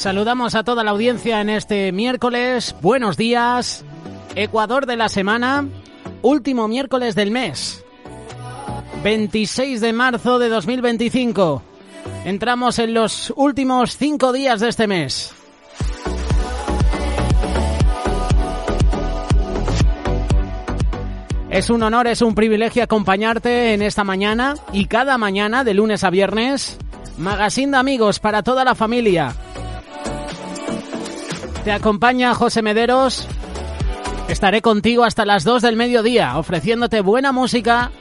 Saludamos a toda la audiencia en este miércoles. Buenos días. Ecuador de la semana. Último miércoles del mes. 26 de marzo de 2025. Entramos en los últimos 5 días de este mes. Es un honor, es un privilegio acompañarte en esta mañana y cada mañana de lunes a viernes. Magazine de amigos para toda la familia. Te acompaña José Mederos. Estaré contigo hasta las 2 del mediodía, ofreciéndote buena música,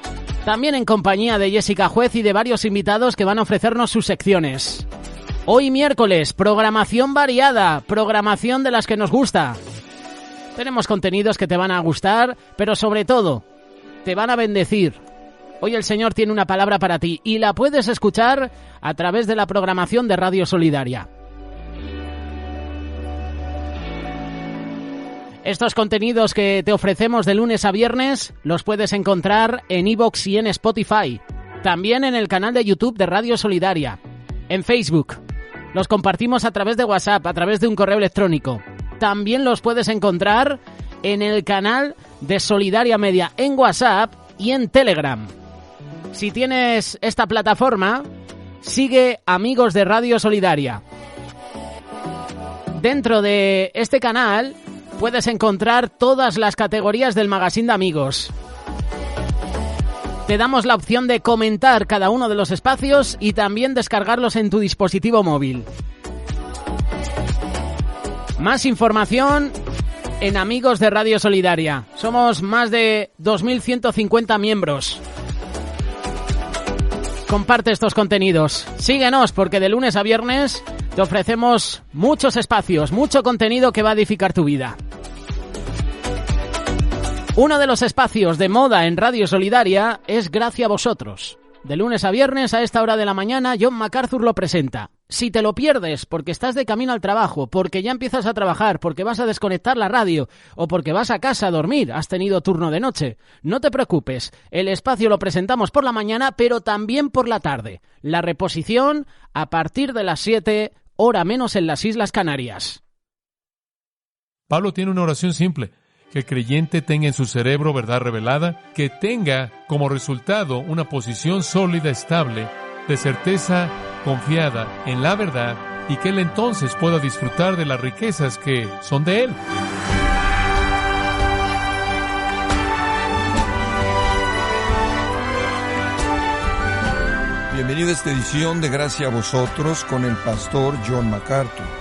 también en compañía de Jessica Juez y de varios invitados que van a ofrecernos sus secciones. Hoy miércoles, programación variada, programación de las que nos gusta. Tenemos contenidos que te van a gustar, pero sobre todo, te van a bendecir. Hoy el Señor tiene una palabra para ti y la puedes escuchar a través de la programación de Radio Solidaria. Estos contenidos que te ofrecemos de lunes a viernes los puedes encontrar en iVoox y en Spotify. También en el canal de YouTube de Radio Solidaria. En Facebook. Los compartimos a través de WhatsApp, a través de un correo electrónico. También los puedes encontrar en el canal de Solidaria Media en WhatsApp y en Telegram. Si tienes esta plataforma, sigue Amigos de Radio Solidaria. Dentro de este canal puedes encontrar todas las categorías del Magazine de Amigos. Te damos la opción de comentar cada uno de los espacios y también descargarlos en tu dispositivo móvil. Más información en Amigos de Radio Solidaria. Somos más de 2.150 miembros. Comparte estos contenidos. Síguenos porque de lunes a viernes te ofrecemos muchos espacios, mucho contenido que va a edificar tu vida. Uno de los espacios de moda en Radio Solidaria es Gracia a Vosotros. De lunes a viernes a esta hora de la mañana, John MacArthur lo presenta. Si te lo pierdes porque estás de camino al trabajo, porque ya empiezas a trabajar, porque vas a desconectar la radio o porque vas a casa a dormir, has tenido turno de noche, no te preocupes. El espacio lo presentamos por la mañana, pero también por la tarde. La reposición a partir de las 7, hora menos en las Islas Canarias. Pablo tiene una oración simple. Que el creyente tenga en su cerebro verdad revelada, que tenga como resultado una posición sólida, estable, de certeza confiada en la verdad, y que él entonces pueda disfrutar de las riquezas que son de él. Bienvenido a esta edición de Gracia a Vosotros con el pastor John MacArthur.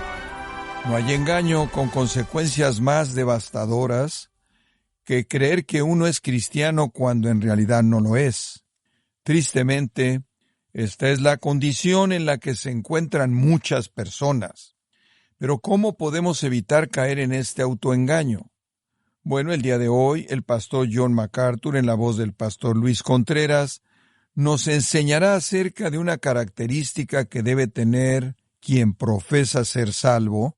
No hay engaño con consecuencias más devastadoras que creer que uno es cristiano cuando en realidad no lo es. Tristemente, esta es la condición en la que se encuentran muchas personas. Pero ¿cómo podemos evitar caer en este autoengaño? Bueno, el día de hoy, el pastor John MacArthur, en la voz del pastor Luis Contreras, nos enseñará acerca de una característica que debe tener quien profesa ser salvo,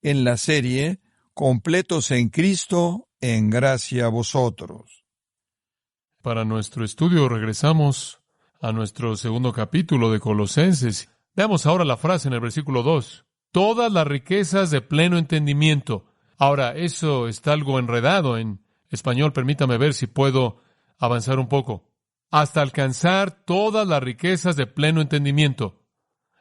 en la serie Completos en Cristo, en gracia a vosotros. Para nuestro estudio regresamos a nuestro segundo capítulo de Colosenses. Veamos ahora la frase en el versículo 2. Todas las riquezas de pleno entendimiento. Ahora, eso está algo enredado en español. Permítame ver si puedo avanzar un poco. Hasta alcanzar todas las riquezas de pleno entendimiento.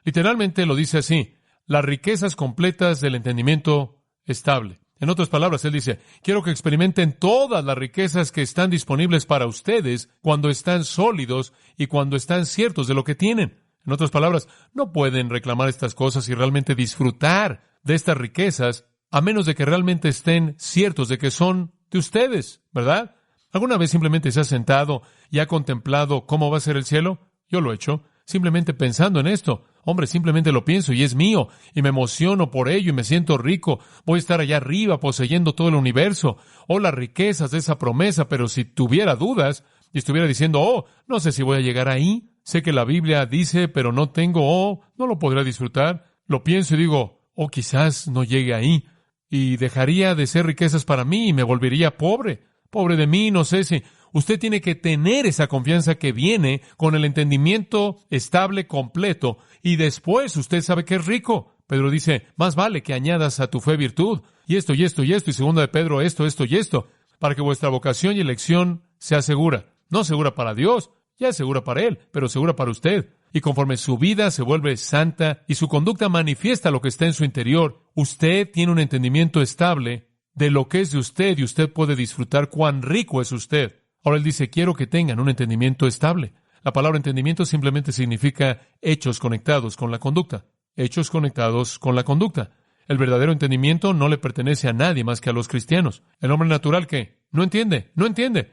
Literalmente lo dice así. Las riquezas completas del entendimiento estable. En otras palabras, él dice, quiero que experimenten todas las riquezas que están disponibles para ustedes cuando están sólidos y cuando están ciertos de lo que tienen. En otras palabras, no pueden reclamar estas cosas y realmente disfrutar de estas riquezas a menos de que realmente estén ciertos de que son de ustedes, ¿verdad? ¿Alguna vez simplemente se ha sentado y ha contemplado cómo va a ser el cielo? Yo lo he hecho, simplemente pensando en esto. Hombre, simplemente lo pienso y es mío, y me emociono por ello y me siento rico. Voy a estar allá arriba poseyendo todo el universo. Oh, las riquezas de esa promesa, pero si tuviera dudas y estuviera diciendo, oh, no sé si voy a llegar ahí. Sé que la Biblia dice, pero no tengo, no lo podré disfrutar. Lo pienso y digo, quizás no llegue ahí. Y dejaría de ser riquezas para mí y me volvería pobre. Pobre de mí, no sé si... Usted tiene que tener esa confianza que viene con el entendimiento estable, completo, y después usted sabe que es rico. Pedro dice, más vale que añadas a tu fe virtud, y esto, y esto, y esto, y segunda de Pedro, esto, y esto, para que vuestra vocación y elección sea segura. No segura para Dios, ya es segura para Él, pero segura para usted. Y conforme su vida se vuelve santa y su conducta manifiesta lo que está en su interior, usted tiene un entendimiento estable de lo que es de usted y usted puede disfrutar cuán rico es usted. Ahora él dice, quiero que tengan un entendimiento estable. La palabra entendimiento simplemente significa hechos conectados con la conducta. Hechos conectados con la conducta. El verdadero entendimiento no le pertenece a nadie más que a los cristianos. El hombre natural, ¿qué? No entiende.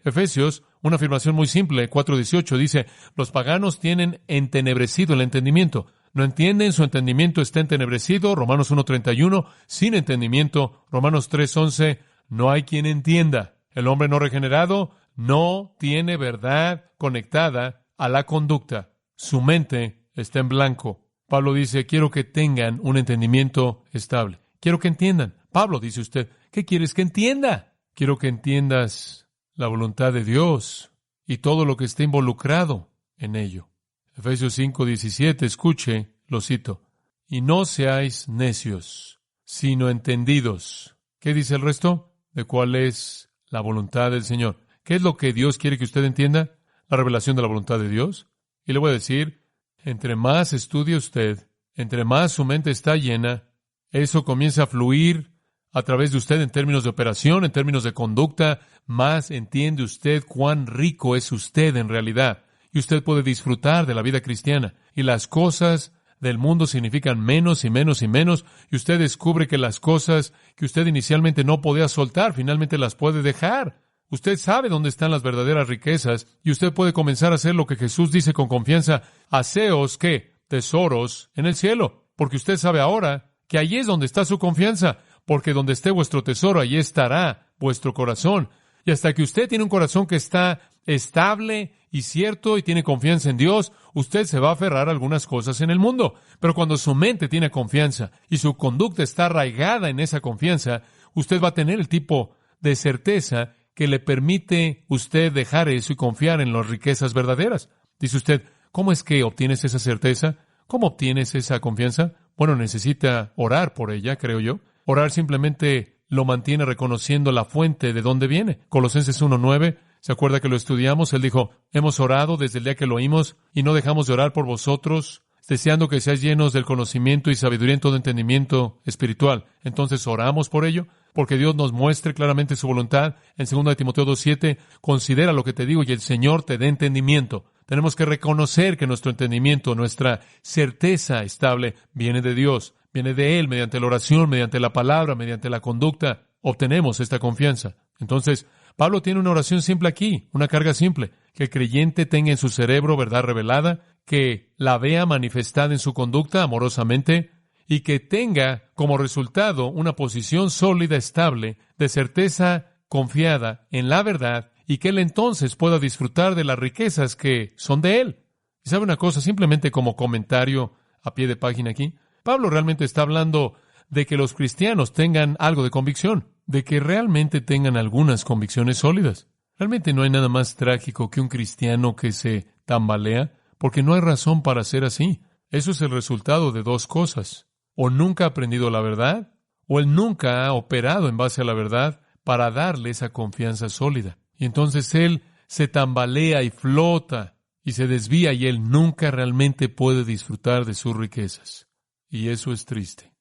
Efesios, una afirmación muy simple, 4:18, dice, los paganos tienen entenebrecido el entendimiento. No entienden, su entendimiento está entenebrecido. Romanos 1:31, sin entendimiento. Romanos 3:11, no hay quien entienda. El hombre no regenerado no tiene verdad conectada a la conducta. Su mente está en blanco. Pablo dice, quiero que tengan un entendimiento estable. Quiero que entiendan. Pablo, dice usted, ¿qué quieres que entienda? Quiero que entiendas la voluntad de Dios y todo lo que está involucrado en ello. Efesios 5:17, escuche, lo cito. Y no seáis necios, sino entendidos. ¿Qué dice el resto? De cuál es la voluntad del Señor. ¿Qué es lo que Dios quiere que usted entienda? La revelación de la voluntad de Dios. Y le voy a decir, entre más estudie usted, entre más su mente está llena, eso comienza a fluir a través de usted en términos de operación, en términos de conducta, más entiende usted cuán rico es usted en realidad. Y usted puede disfrutar de la vida cristiana. Y las cosas del mundo significan menos y menos y menos. Y usted descubre que las cosas que usted inicialmente no podía soltar, finalmente las puede dejar. Usted sabe dónde están las verdaderas riquezas y usted puede comenzar a hacer lo que Jesús dice con confianza. Haceos, ¿qué? Tesoros en el cielo. Porque usted sabe ahora que allí es donde está su confianza. Porque donde esté vuestro tesoro, allí estará vuestro corazón. Y hasta que usted tiene un corazón que está estable y cierto y tiene confianza en Dios, usted se va a aferrar a algunas cosas en el mundo. Pero cuando su mente tiene confianza y su conducta está arraigada en esa confianza, usted va a tener el tipo de certeza que le permite usted dejar eso y confiar en las riquezas verdaderas. Dice usted, ¿cómo es que obtienes esa certeza? ¿Cómo obtienes esa confianza? Bueno, necesita orar por ella, creo yo. Orar simplemente lo mantiene reconociendo la fuente de dónde viene. Colosenses 1:9, ¿se acuerda que lo estudiamos? Él dijo, hemos orado desde el día que lo oímos y no dejamos de orar por vosotros, deseando que seáis llenos del conocimiento y sabiduría en todo entendimiento espiritual. Entonces oramos por ello, porque Dios nos muestre claramente su voluntad. En 2 Timoteo 2:7, considera lo que te digo y el Señor te dé entendimiento. Tenemos que reconocer que nuestro entendimiento, nuestra certeza estable, viene de Dios. Viene de Él, mediante la oración, mediante la palabra, mediante la conducta. Obtenemos esta confianza. Entonces, Pablo tiene una oración simple aquí, una carga simple. Que el creyente tenga en su cerebro verdad revelada, que la vea manifestada en su conducta amorosamente, y que tenga como resultado una posición sólida, estable, de certeza confiada en la verdad, y que él entonces pueda disfrutar de las riquezas que son de él. ¿Y sabe una cosa? Simplemente como comentario a pie de página aquí, Pablo realmente está hablando de que los cristianos tengan algo de convicción, de que realmente tengan algunas convicciones sólidas. Realmente no hay nada más trágico que un cristiano que se tambalea, porque no hay razón para ser así. Eso es el resultado de dos cosas. O nunca ha aprendido la verdad, o él nunca ha operado en base a la verdad para darle esa confianza sólida. Y entonces él se tambalea y flota y se desvía y él nunca realmente puede disfrutar de sus riquezas. Y eso es triste.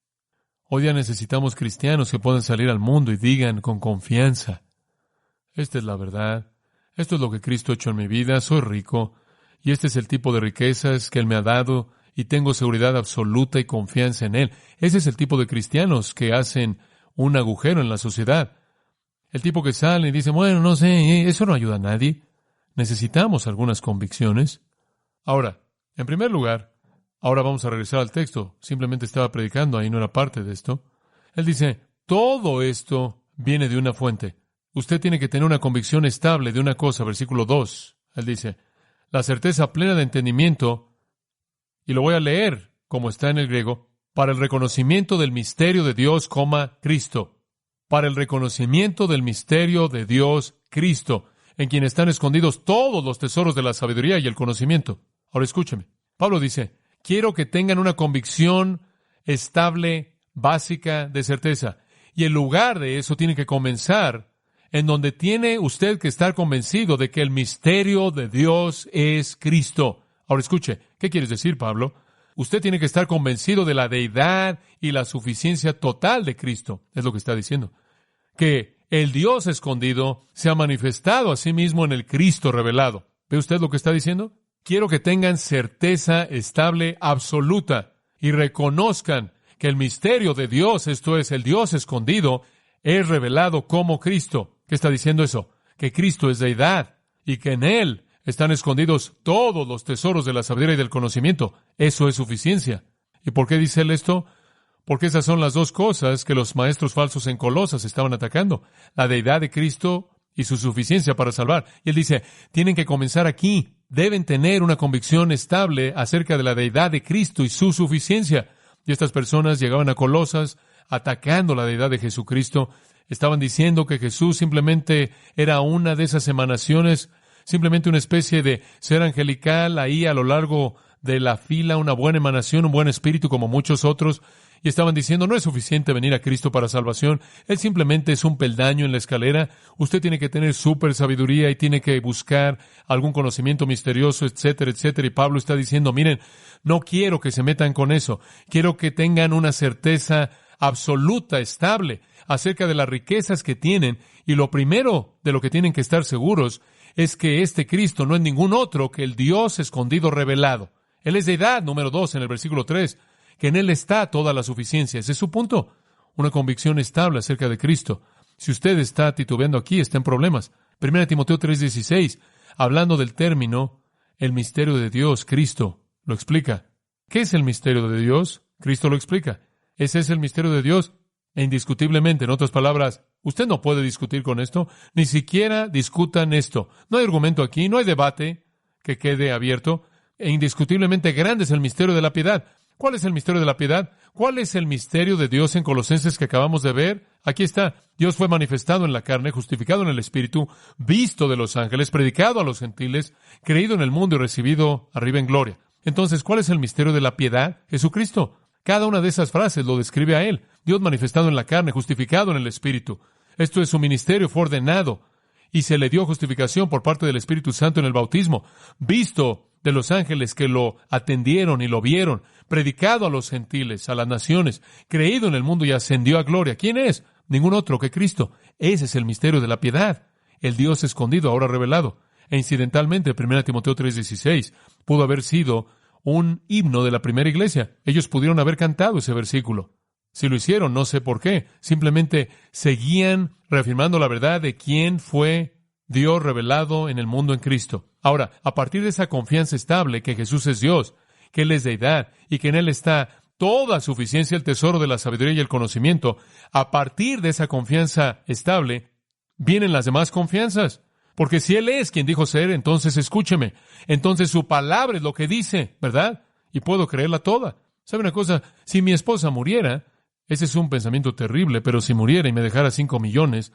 Hoy día necesitamos cristianos que puedan salir al mundo y digan con confianza, esta es la verdad, esto es lo que Cristo ha hecho en mi vida, soy rico, y este es el tipo de riquezas que Él me ha dado, y tengo seguridad absoluta y confianza en Él. Ese es el tipo de cristianos que hacen un agujero en la sociedad. El tipo que sale y dice, bueno, no sé, eso no ayuda a nadie. Necesitamos algunas convicciones. Ahora, en primer lugar, ahora vamos a regresar al texto. Simplemente estaba predicando, ahí no era parte de esto. Él dice, todo esto viene de una fuente. Usted tiene que tener una convicción estable de una cosa, versículo 2. Él dice, la certeza plena de entendimiento, y lo voy a leer como está en el griego, para el reconocimiento del misterio de Dios, Cristo. Para el reconocimiento del misterio de Dios, Cristo, en quien están escondidos todos los tesoros de la sabiduría y el conocimiento. Ahora escúcheme. Pablo dice, quiero que tengan una convicción estable, básica de certeza. Y en lugar de eso tiene que comenzar en donde tiene usted que estar convencido de que el misterio de Dios es Cristo. Ahora escuche, ¿qué quieres decir, Pablo? Usted tiene que estar convencido de la deidad y la suficiencia total de Cristo. Es lo que está diciendo. Que el Dios escondido se ha manifestado a sí mismo en el Cristo revelado. ¿Ve usted lo que está diciendo? Quiero que tengan certeza estable, absoluta, y reconozcan que el misterio de Dios, esto es, el Dios escondido, es revelado como Cristo. ¿Qué está diciendo eso? Que Cristo es deidad y que en Él están escondidos todos los tesoros de la sabiduría y del conocimiento. Eso es suficiencia. ¿Y por qué dice él esto? Porque esas son las dos cosas que los maestros falsos en Colosas estaban atacando. La deidad de Cristo y su suficiencia para salvar. Y él dice, tienen que comenzar aquí. Deben tener una convicción estable acerca de la deidad de Cristo y su suficiencia. Y estas personas llegaban a Colosas atacando la deidad de Jesucristo. Estaban diciendo que Jesús simplemente era una de esas emanaciones, simplemente una especie de ser angelical ahí a lo largo de la fila, una buena emanación, un buen espíritu como muchos otros. Y estaban diciendo, no es suficiente venir a Cristo para salvación. Él simplemente es un peldaño en la escalera. Usted tiene que tener súper sabiduría y tiene que buscar algún conocimiento misterioso, etcétera, etcétera. Y Pablo está diciendo, miren, no quiero que se metan con eso. Quiero que tengan una certeza absoluta, estable, acerca de las riquezas que tienen. Y lo primero de lo que tienen que estar seguros es que este Cristo no es ningún otro que el Dios escondido revelado. Él es deidad, número 2, en el versículo 3. Que en Él está toda la suficiencia. Ese es su punto. Una convicción estable acerca de Cristo. Si usted está titubeando aquí, está en problemas. 1 Timoteo 3:16, hablando del término, el misterio de Dios, Cristo, lo explica. ¿Qué es el misterio de Dios? Cristo lo explica. Ese es el misterio de Dios. E indiscutiblemente, en otras palabras, usted no puede discutir con esto. Ni siquiera discutan esto. No hay argumento aquí, no hay debate que quede abierto. E indiscutiblemente grande es el misterio de la piedad. ¿Cuál es el misterio de la piedad? ¿Cuál es el misterio de Dios en Colosenses que acabamos de ver? Aquí está. Dios fue manifestado en la carne, justificado en el Espíritu, visto de los ángeles, predicado a los gentiles, creído en el mundo y recibido arriba en gloria. Entonces, ¿cuál es el misterio de la piedad? Jesucristo. Cada una de esas frases lo describe a Él. Dios manifestado en la carne, justificado en el Espíritu. Esto es, su ministerio fue ordenado y se le dio justificación por parte del Espíritu Santo en el bautismo. Visto de los ángeles que lo atendieron y lo vieron, predicado a los gentiles, a las naciones, creído en el mundo y ascendió a gloria. ¿Quién es? Ningún otro que Cristo. Ese es el misterio de la piedad. El Dios escondido, ahora revelado. E incidentalmente, 1 Timoteo 3:16, pudo haber sido un himno de la primera iglesia. Ellos pudieron haber cantado ese versículo. Si lo hicieron, no sé por qué. Simplemente seguían reafirmando la verdad de quién fue Dios revelado en el mundo en Cristo. Ahora, a partir de esa confianza estable que Jesús es Dios, que Él es deidad y que en Él está toda suficiencia, el tesoro de la sabiduría y el conocimiento, a partir de esa confianza estable, vienen las demás confianzas. Porque si Él es quien dijo ser, entonces escúcheme. Entonces su palabra es lo que dice, ¿verdad? Y puedo creerla toda. ¿Sabe una cosa? Si mi esposa muriera, ese es un pensamiento terrible, pero si muriera y me dejara 5 millones,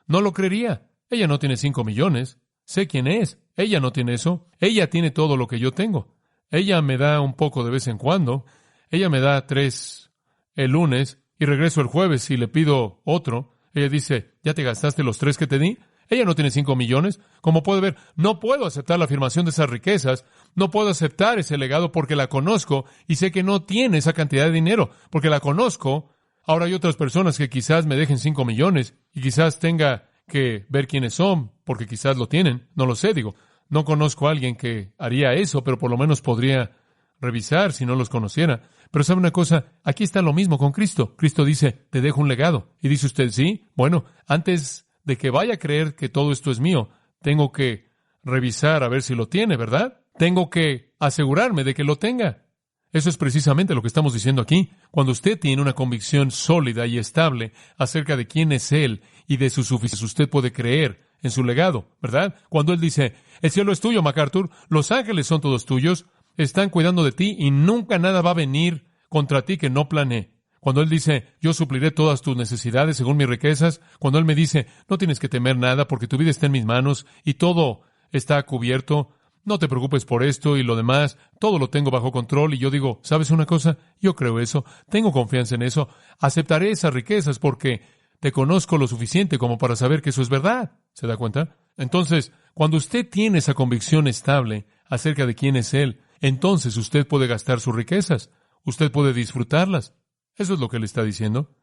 no lo creería. Ella no tiene 5 millones. Sé quién es. Ella no tiene eso. Ella tiene todo lo que yo tengo. Ella me da un poco de vez en cuando. Ella me da 3 el lunes y regreso el jueves y le pido otro. Ella dice, ¿ya te gastaste los 3 que te di? Ella no tiene 5 millones. Como puede ver, no puedo aceptar la afirmación de esas riquezas. No puedo aceptar ese legado porque la conozco y sé que no tiene esa cantidad de dinero. Porque la conozco. Ahora hay otras personas que quizás me dejen 5 millones y quizás tenga que ver quiénes son, porque quizás lo tienen. No lo sé, digo. No conozco a alguien que haría eso, pero por lo menos podría revisar si no los conociera. Pero ¿sabe una cosa? Aquí está lo mismo con Cristo. Cristo dice, te dejo un legado. Y dice usted, sí, bueno, antes de que vaya a creer que todo esto es mío, tengo que revisar a ver si lo tiene, ¿verdad? Tengo que asegurarme de que lo tenga. Eso es precisamente lo que estamos diciendo aquí. Cuando usted tiene una convicción sólida y estable acerca de quién es Él y de su suficiencia, usted puede creer en su legado, ¿verdad? Cuando Él dice, el cielo es tuyo, MacArthur, los ángeles son todos tuyos, están cuidando de ti y nunca nada va a venir contra ti que no planeé. Cuando Él dice, yo supliré todas tus necesidades según mis riquezas, cuando Él me dice, no tienes que temer nada porque tu vida está en mis manos y todo está cubierto, no te preocupes por esto y lo demás, todo lo tengo bajo control. Y yo digo, ¿sabes una cosa? Yo creo eso, tengo confianza en eso, aceptaré esas riquezas porque te conozco lo suficiente como para saber que eso es verdad. ¿Se da cuenta? Entonces, cuando usted tiene esa convicción estable acerca de quién es Él, entonces usted puede gastar sus riquezas, usted puede disfrutarlas. Eso es lo que Él está diciendo.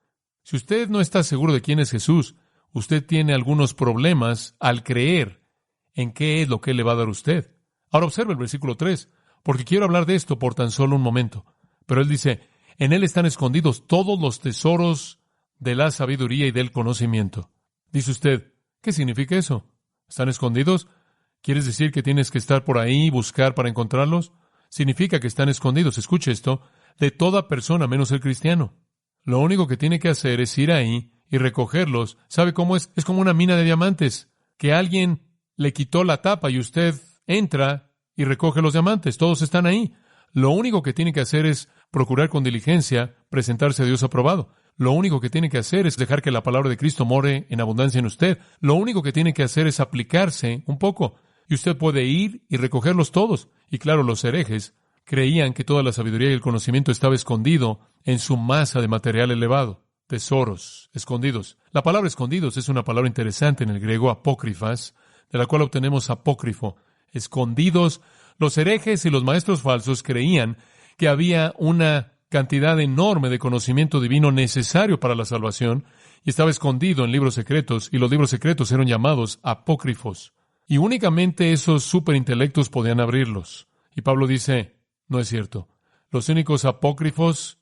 Si usted no está seguro de quién es Jesús, usted tiene algunos problemas al creer en qué es lo que Él le va a dar a usted. Ahora observe el versículo 3, porque quiero hablar de esto por tan solo un momento. Pero Él dice, en Él están escondidos todos los tesoros de la sabiduría y del conocimiento. Dice usted, ¿qué significa eso? ¿Están escondidos? ¿Quieres decir que tienes que estar por ahí y buscar para encontrarlos? Significa que están escondidos, escuche esto, de toda persona menos el cristiano. Lo único que tiene que hacer es ir ahí y recogerlos. ¿Sabe cómo es? Es como una mina de diamantes, que alguien le quitó la tapa y usted entra y recoge los diamantes. Todos están ahí. Lo único que tiene que hacer es procurar con diligencia presentarse a Dios aprobado. Lo único que tiene que hacer es dejar que la palabra de Cristo more en abundancia en usted. Lo único que tiene que hacer es aplicarse un poco. Y usted puede ir y recogerlos todos. Y claro, los herejes creían que toda la sabiduría y el conocimiento estaba escondido en su masa de material elevado. Tesoros escondidos. La palabra escondidos es una palabra interesante en el griego apócrifas, de la cual obtenemos apócrifo. Escondidos. Los herejes y los maestros falsos creían que había una cantidad enorme de conocimiento divino necesario para la salvación y estaba escondido en libros secretos, y los libros secretos eran llamados apócrifos. Y únicamente esos superintelectos podían abrirlos. Y Pablo dice, no es cierto. Los únicos apócrifos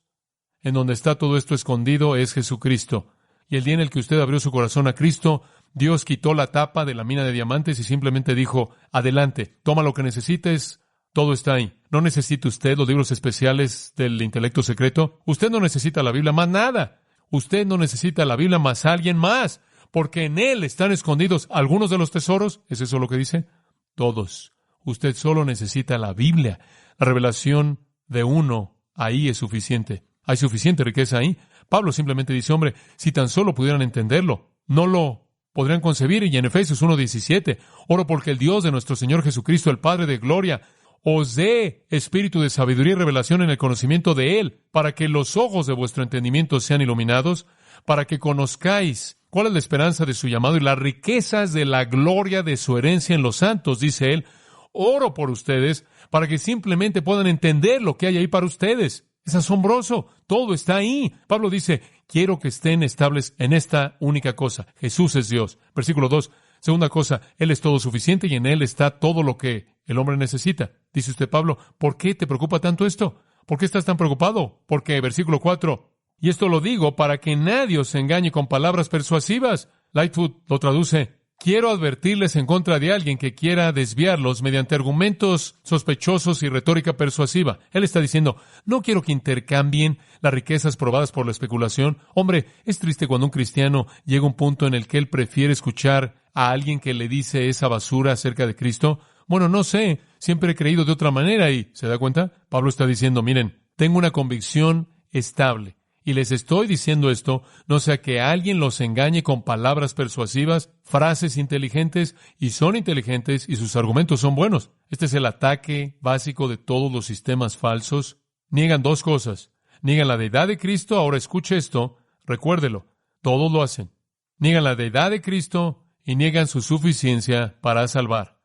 en donde está todo esto escondido es Jesucristo. Y el día en el que usted abrió su corazón a Cristo, Dios quitó la tapa de la mina de diamantes y simplemente dijo, adelante, toma lo que necesites, todo está ahí. No necesita usted los libros especiales del intelecto secreto. Usted no necesita la Biblia más nada. Usted no necesita la Biblia más alguien más, porque en Él están escondidos algunos de los tesoros. ¿Es eso lo que dice? Todos. Usted solo necesita la Biblia. La revelación de uno ahí es suficiente. Hay suficiente riqueza ahí. Pablo simplemente dice, hombre, si tan solo pudieran entenderlo, no lo podrían concebir. Y en Efesios 1:17, oro porque el Dios de nuestro Señor Jesucristo, el Padre de gloria, os dé espíritu de sabiduría y revelación en el conocimiento de Él, para que los ojos de vuestro entendimiento sean iluminados, para que conozcáis cuál es la esperanza de su llamado y las riquezas de la gloria de su herencia en los santos, dice Él. Oro por ustedes para que simplemente puedan entender lo que hay ahí para ustedes. Es asombroso. Todo está ahí. Pablo dice, quiero que estén estables en esta única cosa. Jesús es Dios. Versículo 2. Segunda cosa, Él es todo suficiente y en Él está todo lo que el hombre necesita. Dice usted, Pablo, ¿por qué te preocupa tanto esto? ¿Por qué estás tan preocupado? Porque, versículo 4, y esto lo digo para que nadie os engañe con palabras persuasivas. Lightfoot lo traduce, quiero advertirles en contra de alguien que quiera desviarlos mediante argumentos sospechosos y retórica persuasiva. Él está diciendo, no quiero que intercambien las riquezas probadas por la especulación. Hombre, es triste cuando un cristiano llega a un punto en el que él prefiere escuchar a alguien que le dice esa basura acerca de Cristo. Bueno, no sé, siempre he creído de otra manera y, ¿se da cuenta? Pablo está diciendo, miren, tengo una convicción estable. Y les estoy diciendo esto, no sea que alguien los engañe con palabras persuasivas, frases inteligentes, y son inteligentes y sus argumentos son buenos. Este es el ataque básico de todos los sistemas falsos. Niegan dos cosas. Niegan la deidad de Cristo, ahora escuche esto, recuérdelo, todos lo hacen. Niegan la deidad de Cristo y niegan su suficiencia para salvar.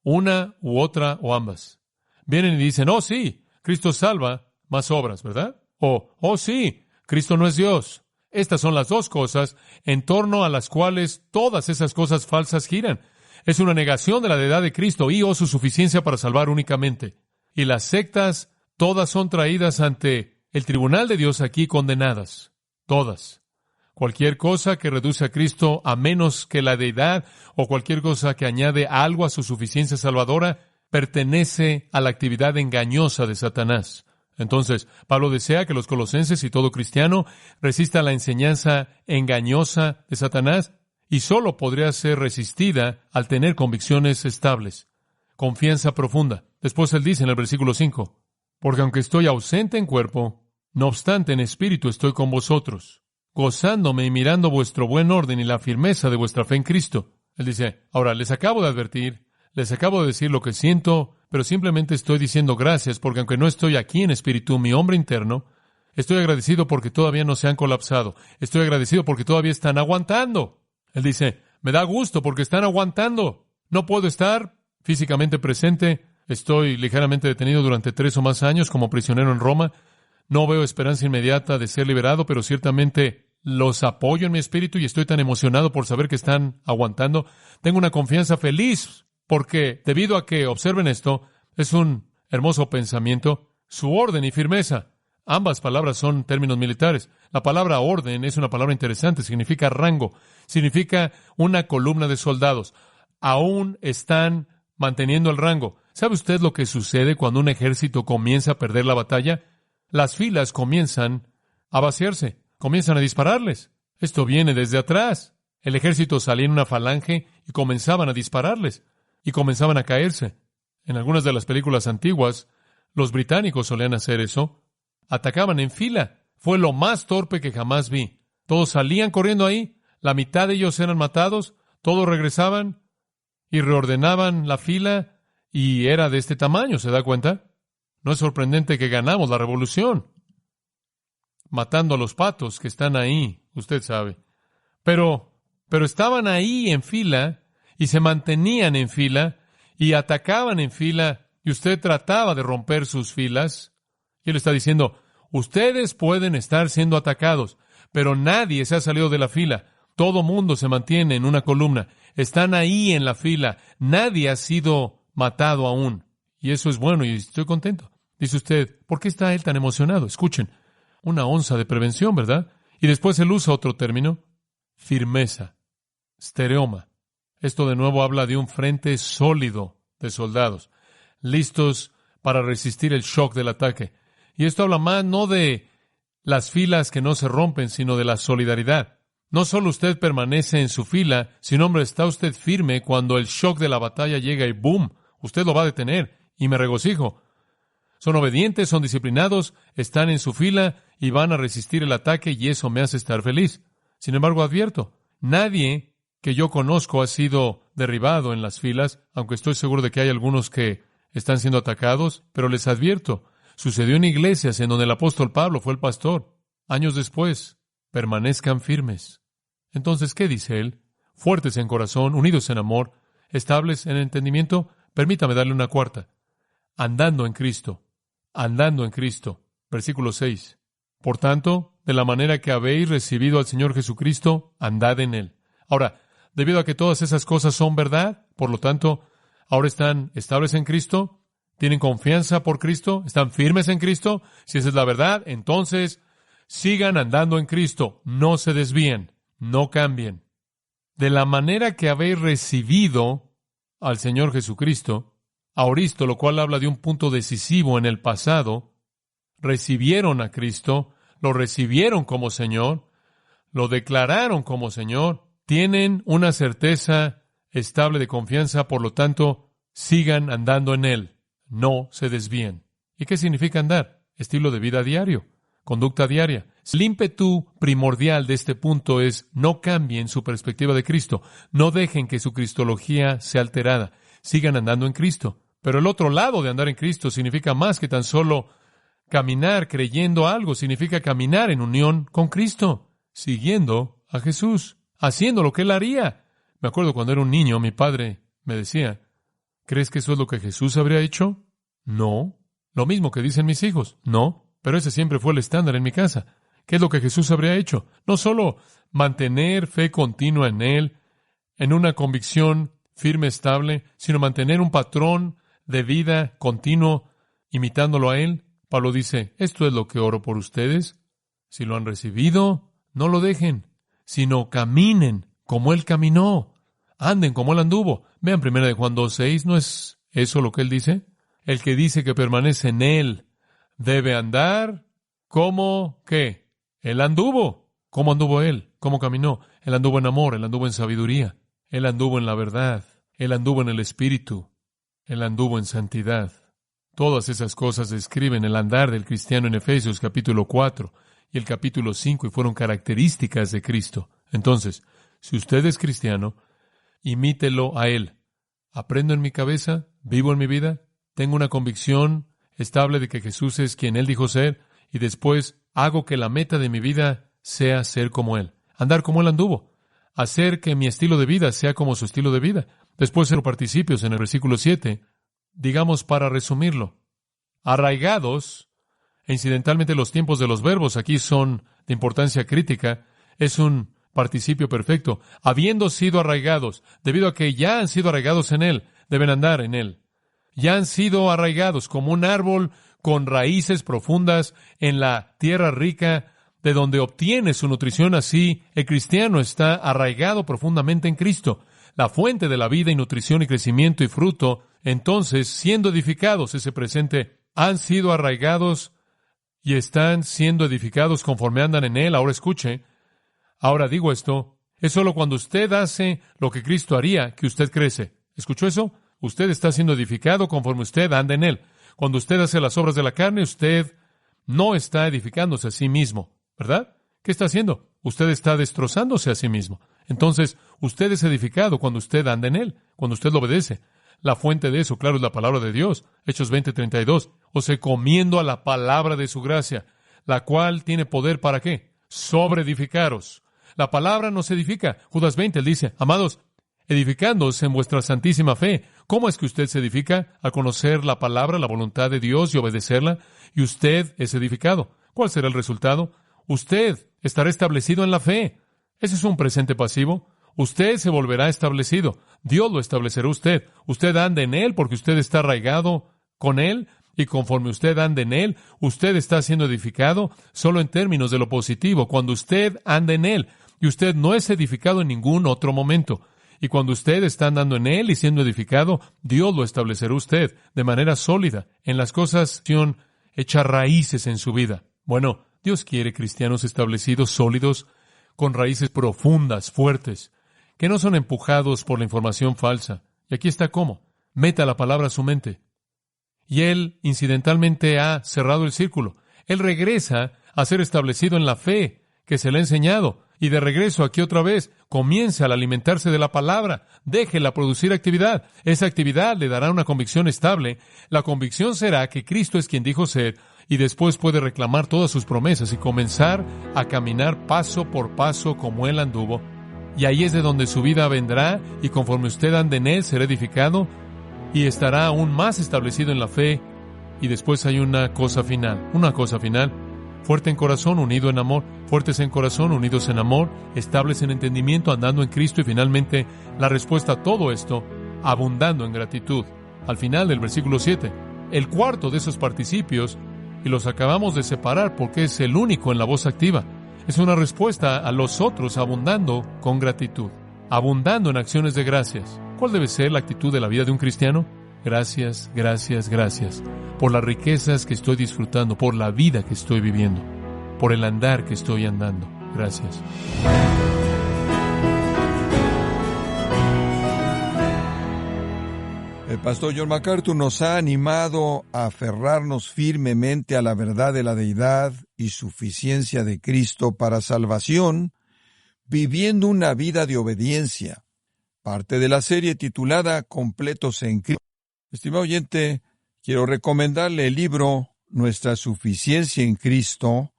Una u otra o ambas. Vienen y dicen, oh sí, Cristo salva, más obras, ¿verdad? O, oh sí, Cristo no es Dios. Estas son las dos cosas en torno a las cuales todas esas cosas falsas giran. Es una negación de la deidad de Cristo y o su suficiencia para salvar únicamente. Y las sectas, todas son traídas ante el tribunal de Dios aquí condenadas. Todas. Cualquier cosa que reduce a Cristo a menos que la deidad o cualquier cosa que añade algo a su suficiencia salvadora pertenece a la actividad engañosa de Satanás. Entonces, Pablo desea que los colosenses y todo cristiano resista la enseñanza engañosa de Satanás y solo podría ser resistida al tener convicciones estables, confianza profunda. Después él dice en el versículo 5, porque aunque estoy ausente en cuerpo, no obstante en espíritu estoy con vosotros, gozándome y mirando vuestro buen orden y la firmeza de vuestra fe en Cristo. Él dice, ahora les acabo de advertir, les acabo de decir lo que siento pero simplemente estoy diciendo gracias porque aunque no estoy aquí en espíritu, mi hombre interno, estoy agradecido porque todavía no se han colapsado. Estoy agradecido porque todavía están aguantando. Él dice, me da gusto porque están aguantando. No puedo estar físicamente presente. Estoy ligeramente detenido durante 3 o más años como prisionero en Roma. No veo esperanza inmediata de ser liberado, pero ciertamente los apoyo en mi espíritu y estoy tan emocionado por saber que están aguantando. Tengo una confianza feliz porque, debido a que, observen esto, es un hermoso pensamiento, su orden y firmeza. Ambas palabras son términos militares. La palabra orden es una palabra interesante, significa rango, significa una columna de soldados. Aún están manteniendo el rango. ¿Sabe usted lo que sucede cuando un ejército comienza a perder la batalla? Las filas comienzan a vaciarse, comienzan a dispararles. Esto viene desde atrás. El ejército salía en una falange y comenzaban a dispararles, y comenzaban a caerse. En algunas de las películas antiguas, los británicos solían hacer eso. Atacaban en fila. Fue lo más torpe que jamás vi. Todos salían corriendo ahí. La mitad de ellos eran matados. Todos regresaban y reordenaban la fila. Y era de este tamaño, ¿se da cuenta? No es sorprendente que ganamos la revolución. Matando a los patos que están ahí, usted sabe. Pero estaban ahí en fila y se mantenían en fila y atacaban en fila y usted trataba de romper sus filas. Y él está diciendo, ustedes pueden estar siendo atacados, pero nadie se ha salido de la fila. Todo mundo se mantiene en una columna. Están ahí en la fila. Nadie ha sido matado aún. Y eso es bueno y estoy contento. Dice usted, ¿por qué está él tan emocionado? Escuchen, una onza de prevención, ¿verdad? Y después él usa otro término, firmeza, stereoma. Esto de nuevo habla de un frente sólido de soldados, listos para resistir el shock del ataque. Y esto habla más no de las filas que no se rompen, sino de la solidaridad. No solo usted permanece en su fila, sino, hombre, está usted firme cuando el shock de la batalla llega y ¡boom! Usted lo va a detener. Y me regocijo. Son obedientes, son disciplinados, están en su fila y van a resistir el ataque y eso me hace estar feliz. Sin embargo, advierto, nadie que yo conozco ha sido derribado en las filas, aunque estoy seguro de que hay algunos que están siendo atacados, pero les advierto, sucedió en iglesias en donde el apóstol Pablo fue el pastor. Años después, permanezcan firmes. Entonces, ¿qué dice él? Fuertes en corazón, unidos en amor, estables en entendimiento. Permítame darle una cuarta. Andando en Cristo. Andando en Cristo. Versículo 6. Por tanto, de la manera que habéis recibido al Señor Jesucristo, andad en Él. Ahora, debido a que todas esas cosas son verdad, por lo tanto, ahora están estables en Cristo, tienen confianza por Cristo, están firmes en Cristo. Si esa es la verdad, entonces sigan andando en Cristo. No se desvíen, no cambien. De la manera que habéis recibido al Señor Jesucristo, aoristo, lo cual habla de un punto decisivo en el pasado, recibieron a Cristo, lo recibieron como Señor, lo declararon como Señor, tienen una certeza estable de confianza, por lo tanto, sigan andando en Él, no se desvíen. ¿Y qué significa andar? Estilo de vida diario, conducta diaria. El ímpetu primordial de este punto es no cambien su perspectiva de Cristo, no dejen que su cristología sea alterada, sigan andando en Cristo. Pero el otro lado de andar en Cristo significa más que tan solo caminar creyendo algo, significa caminar en unión con Cristo, siguiendo a Jesús, haciendo lo que Él haría. Me acuerdo cuando era un niño, mi padre me decía, ¿crees que eso es lo que Jesús habría hecho? No. Lo mismo que dicen mis hijos, no. Pero ese siempre fue el estándar en mi casa. ¿Qué es lo que Jesús habría hecho? No solo mantener fe continua en Él, en una convicción firme, estable, sino mantener un patrón de vida continuo, imitándolo a Él. Pablo dice, esto es lo que oro por ustedes. Si lo han recibido, no lo dejen, sino caminen como Él caminó. Anden como Él anduvo. Vean 1 Juan 2:6, ¿no es eso lo que Él dice? El que dice que permanece en Él debe andar como, ¿qué? Él anduvo. ¿Cómo anduvo Él? ¿Cómo caminó? Él anduvo en amor, Él anduvo en sabiduría, Él anduvo en la verdad, Él anduvo en el Espíritu, Él anduvo en santidad. Todas esas cosas describen el andar del cristiano en Efesios capítulo 4 y el capítulo 5 y fueron características de Cristo. Entonces, si usted es cristiano, imítelo a Él. Aprendo en mi cabeza, vivo en mi vida, tengo una convicción estable de que Jesús es quien Él dijo ser, y después hago que la meta de mi vida sea ser como Él, andar como Él anduvo, hacer que mi estilo de vida sea como su estilo de vida. Después los participios en el versículo 7, digamos para resumirlo, arraigados, e incidentalmente los tiempos de los verbos aquí son de importancia crítica, es un participio perfecto, habiendo sido arraigados, debido a que ya han sido arraigados en Él, deben andar en Él. Ya han sido arraigados como un árbol con raíces profundas en la tierra rica, de donde obtiene su nutrición. Así, el cristiano está arraigado profundamente en Cristo, la fuente de la vida y nutrición y crecimiento y fruto. Entonces, siendo edificados, ese presente, han sido arraigados y están siendo edificados conforme andan en Él. Ahora escuche, ahora digo esto, es solo cuando usted hace lo que Cristo haría que usted crece. ¿Escuchó eso? Usted está siendo edificado conforme usted anda en Él. Cuando usted hace las obras de la carne, usted no está edificándose a sí mismo, ¿verdad? ¿Qué está haciendo? Usted está destrozándose a sí mismo. Entonces, usted es edificado cuando usted anda en Él, cuando usted lo obedece. La fuente de eso, claro, es la palabra de Dios. Hechos 20:32. Os encomiendo a la palabra de su gracia, la cual tiene poder ¿para qué? Sobre edificaros. La palabra nos edifica. Judas 20, él dice, amados, edificándoos en vuestra santísima fe. ¿Cómo es que usted se edifica? Al conocer la palabra, la voluntad de Dios y obedecerla. Y usted es edificado. ¿Cuál será el resultado? Usted estará establecido en la fe. Ese es un presente pasivo. Usted se volverá establecido. Dios lo establecerá usted. Usted anda en Él porque usted está arraigado con Él. Y conforme usted anda en Él, usted está siendo edificado solo en términos de lo positivo. Cuando usted anda en Él, y usted no es edificado en ningún otro momento. Y cuando usted está andando en Él y siendo edificado, Dios lo establecerá usted de manera sólida en las cosas que echan raíces en su vida. Bueno, Dios quiere cristianos establecidos, sólidos, con raíces profundas, fuertes, que no son empujados por la información falsa. Y aquí está cómo. Meta la palabra a su mente. Y Él, incidentalmente, ha cerrado el círculo. Él regresa a ser establecido en la fe que se le ha enseñado. Y de regreso aquí otra vez, comienza al alimentarse de la palabra. Déjela producir actividad. Esa actividad le dará una convicción estable. La convicción será que Cristo es quien dijo ser, y después puede reclamar todas sus promesas y comenzar a caminar paso por paso como Él anduvo. Y ahí es de donde su vida vendrá, y conforme usted ande en Él, será edificado, y estará aún más establecido en la fe. Y después hay una cosa final. Fuerte en corazón, unido en amor. Fuertes en corazón, unidos en amor. Estables en entendimiento, andando en Cristo. Y finalmente, la respuesta a todo esto, abundando en gratitud. Al final del versículo 7. El cuarto de esos participios, y los acabamos de separar porque es el único en la voz activa, es una respuesta a los otros abundando con gratitud. Abundando en acciones de gracias. ¿Cuál debe ser la actitud de la vida de un cristiano? Gracias, gracias, gracias, por las riquezas que estoy disfrutando, por la vida que estoy viviendo, por el andar que estoy andando. Gracias. El pastor John MacArthur nos ha animado a aferrarnos firmemente a la verdad de la deidad y suficiencia de Cristo para salvación, viviendo una vida de obediencia, parte de la serie titulada Completos en Cristo. Estimado oyente, quiero recomendarle el libro Nuestra Suficiencia en Cristo,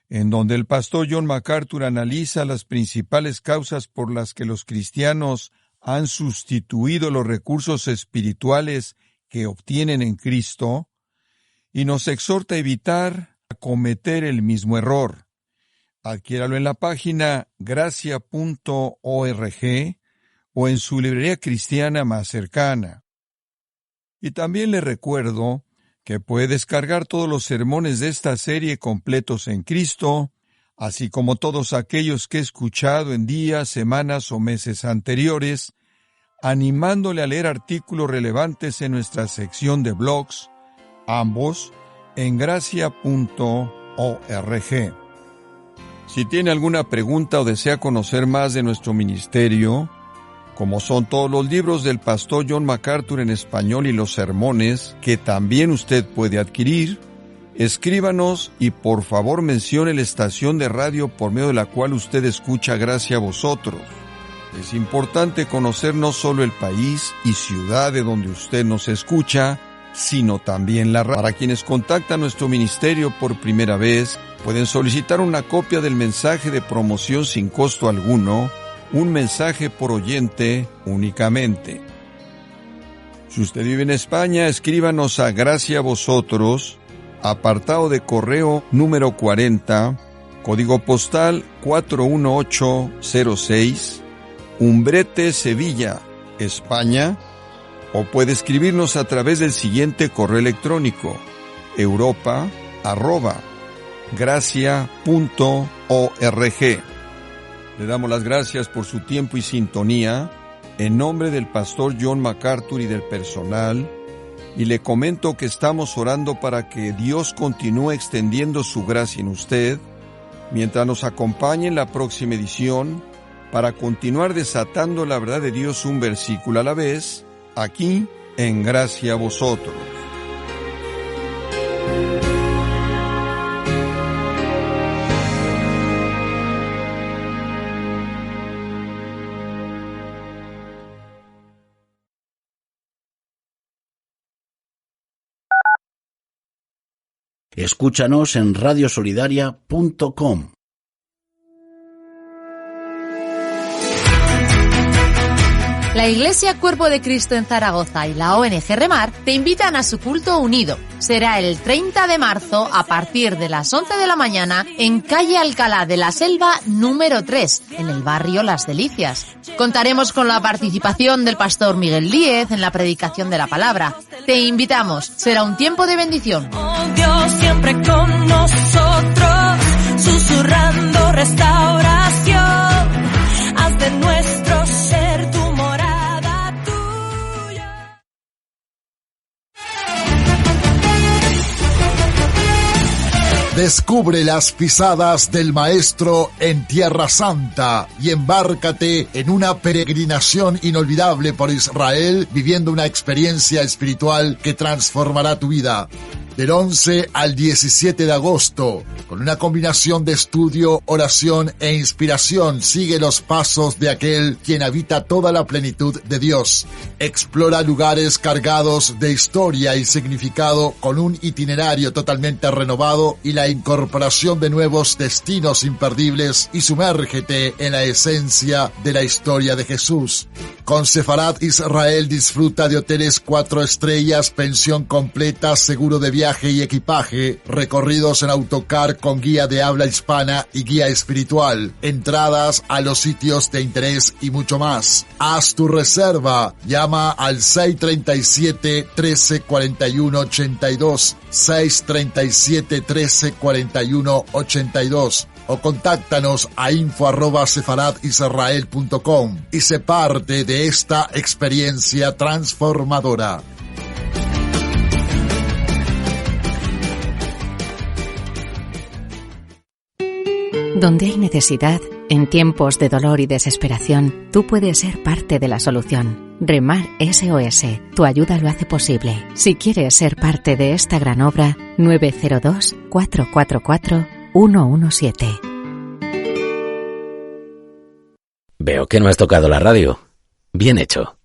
en donde el pastor John MacArthur analiza las principales causas por las que los cristianos han sustituido los recursos espirituales que obtienen en Cristo, y nos exhorta a evitar cometer el mismo error. Adquiéralo en la página gracia.org o en su librería cristiana más cercana. Y también le recuerdo que puede descargar todos los sermones de esta serie Completos en Cristo, así como todos aquellos que he escuchado en días, semanas o meses anteriores, animándole a leer artículos relevantes en nuestra sección de blogs, ambos en gracia.org. Si tiene alguna pregunta o desea conocer más de nuestro ministerio, como son todos los libros del pastor John MacArthur en español y los sermones que también usted puede adquirir, escríbanos y por favor mencione la estación de radio por medio de la cual usted escucha Gracia a Vosotros. Es importante conocer no solo el país y ciudad de donde usted nos escucha, sino también la radio. Para quienes contactan nuestro ministerio por primera vez, pueden solicitar una copia del mensaje de promoción sin costo alguno, un mensaje por oyente únicamente. Si usted vive en España, escríbanos a Gracia a Vosotros, apartado de correo número 40, código postal 41806, Umbrete, Sevilla, España, o puede escribirnos a través del siguiente correo electrónico: europa@gracia.org. Le damos las gracias por su tiempo y sintonía, en nombre del pastor John MacArthur y del personal, y le comento que estamos orando para que Dios continúe extendiendo su gracia en usted, mientras nos acompañe en la próxima edición, para continuar desatando la verdad de Dios un versículo a la vez, aquí en Gracia a Vosotros. Escúchanos en radiosolidaria.com. La Iglesia Cuerpo de Cristo en Zaragoza y la ONG Remar te invitan a su culto unido. Será el 30 de marzo a partir de las 11 de la mañana en calle Alcalá de la Selva número 3, en el barrio Las Delicias. Contaremos con la participación del pastor Miguel Díez en la predicación de la palabra. Te invitamos, será un tiempo de bendición. Oh, Dios siempre con nosotros, susurrando restauración. Haz de nuestro ser tu morada tuya. Descubre las pisadas del Maestro en Tierra Santa y embárcate en una peregrinación inolvidable por Israel, viviendo una experiencia espiritual que transformará tu vida. Del 11 al 17 de agosto, con una combinación de estudio, oración e inspiración, sigue los pasos de aquel quien habita toda la plenitud de Dios. Explora lugares cargados de historia y significado con un itinerario totalmente renovado y la incorporación de nuevos destinos imperdibles, y sumérgete en la esencia de la historia de Jesús. Con Sefarat Israel disfruta de hoteles 4 estrellas, pensión completa, seguro de viaje y equipaje, recorridos en autocar con guía de habla hispana y guía espiritual, entradas a los sitios de interés y mucho más. Haz tu reserva, llama al 637-1341-82, 637-1341-82, o contáctanos a info@sefaradisrael.com y sé parte de esta experiencia transformadora. Donde hay necesidad, en tiempos de dolor y desesperación, tú puedes ser parte de la solución. Remar SOS, tu ayuda lo hace posible. Si quieres ser parte de esta gran obra, 902-444-117. Veo que no has tocado la radio. Bien hecho.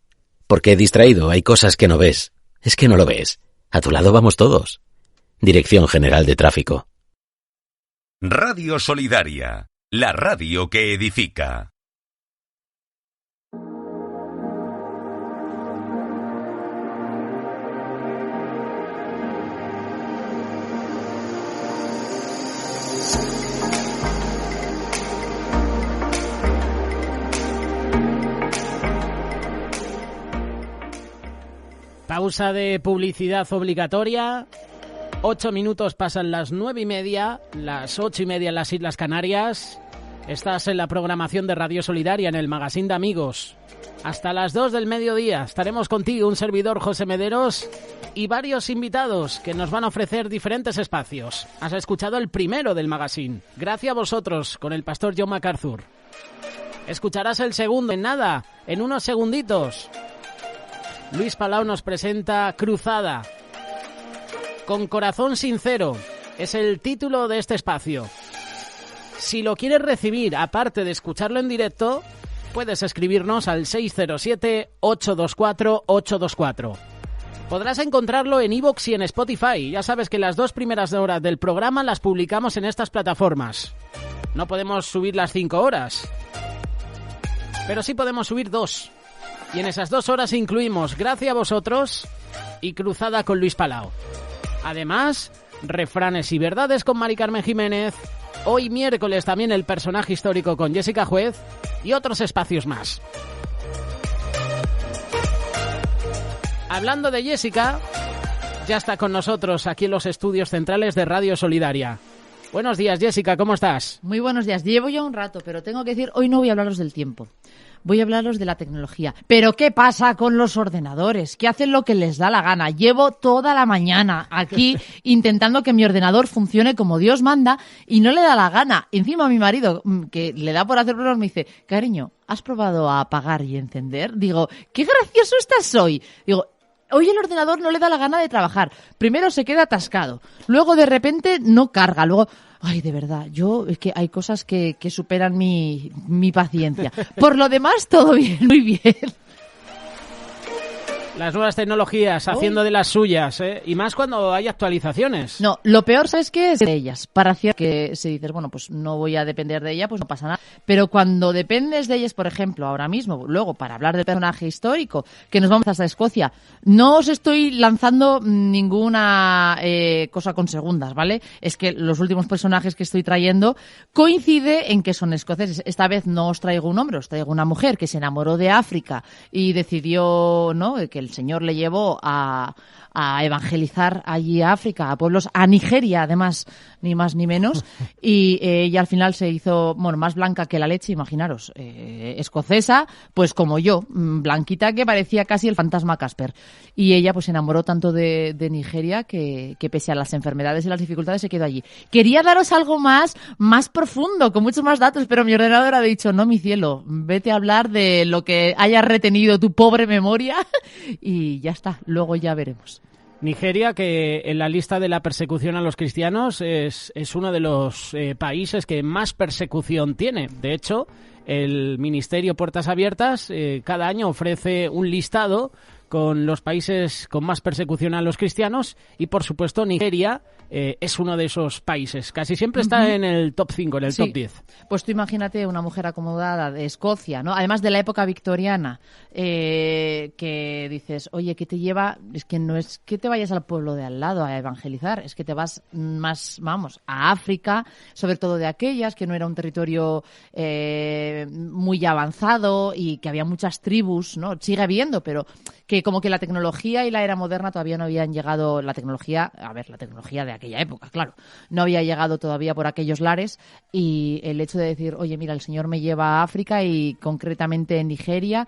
Porque distraído, hay cosas que no ves. Es que no lo ves. A tu lado vamos todos. Dirección General de Tráfico. Radio Solidaria, la radio que edifica. Pausa de publicidad obligatoria. 8 minutos pasan las 9:30, las 8:30 en las Islas Canarias. Estás en la programación de Radio Solidaria en el Magazín de Amigos. Hasta las 2 del mediodía estaremos contigo, un servidor José Mederos, y varios invitados que nos van a ofrecer diferentes espacios. Has escuchado el primero del Magazín, Gracias a Vosotros, con el pastor John MacArthur. Escucharás el segundo en nada, en unos segunditos. Luis Palau nos presenta Cruzada. Con corazón sincero, es el título de este espacio. Si lo quieres recibir, aparte de escucharlo en directo, puedes escribirnos al 607-824-824. Podrás encontrarlo en iVoox y en Spotify. Ya sabes que las 2 primeras horas del programa las publicamos en estas plataformas. No podemos subir las 5 horas, pero sí podemos subir 2. Y en esas 2 horas incluimos Gracias a vosotros y Cruzada con Luis Palao. Además, Refranes y Verdades con Mari Carmen Jiménez. Hoy miércoles también el personaje histórico con Jessica Juez y otros espacios más. Hablando de Jessica, ya está con nosotros aquí en los estudios centrales de Radio Solidaria. Buenos días, Jessica, ¿cómo estás? Muy buenos días. Llevo ya un rato, pero tengo que decir, hoy no voy a hablaros del tiempo. Voy a hablaros de la tecnología. ¿Pero qué pasa con los ordenadores? Que hacen lo que les da la gana. Llevo toda la mañana aquí intentando que mi ordenador funcione como Dios manda y no le da la gana. Encima mi marido, que le da por hacer bromas, me dice, cariño, ¿has probado a apagar y encender? Digo, qué gracioso estás hoy. Digo, hoy el ordenador no le da la gana de trabajar. Primero se queda atascado, luego de repente no carga, luego... Ay, de verdad, es que hay cosas que superan mi paciencia. Por lo demás, todo bien, muy bien. Las nuevas tecnologías haciendo de las suyas, ¿eh? Y más cuando hay actualizaciones. No, lo peor, ¿sabes qué? Es de ellas. Para hacer que se dices, bueno, pues no voy a depender de ella, pues no pasa nada. Pero cuando dependes de ellas, por ejemplo, ahora mismo, luego, para hablar del personaje histórico, que nos vamos hasta Escocia, no os estoy lanzando ninguna cosa con segundas, ¿vale? Es que los últimos personajes que estoy trayendo coincide en que son escoceses. Esta vez no os traigo un hombre, os traigo una mujer que se enamoró de África y decidió, ¿no?, que el Señor le llevó a evangelizar allí a África, a pueblos, a Nigeria, además, ni más ni menos, y ella al final se hizo, bueno, más blanca que la leche, imaginaros, escocesa, pues como yo, blanquita, que parecía casi el fantasma Casper. Y ella pues se enamoró tanto de Nigeria que pese a las enfermedades y las dificultades se quedó allí. Quería daros algo más profundo, con muchos más datos, pero mi ordenador ha dicho, no, mi cielo, vete a hablar de lo que hayas retenido tu pobre memoria y ya está, luego ya veremos. Nigeria, que en la lista de la persecución a los cristianos es uno de los países que más persecución tiene. De hecho, el Ministerio Puertas Abiertas cada año ofrece un listado con los países con más persecución a los cristianos y, por supuesto, Nigeria es uno de esos países. Casi siempre está en el top 5, en el top 10. Pues tú imagínate una mujer acomodada de Escocia, ¿no? Además de la época victoriana, que dices, oye, ¿qué te lleva? Es que no es que te vayas al pueblo de al lado a evangelizar, es que te vas a África, sobre todo de aquellas, que no era un territorio muy avanzado y que había muchas tribus, ¿no? Sigue habiendo, pero que como que la tecnología y la era moderna todavía no habían llegado, la tecnología de aquella época, claro, no había llegado todavía por aquellos lares, y el hecho de decir, oye, mira, el Señor me lleva a África y concretamente en Nigeria,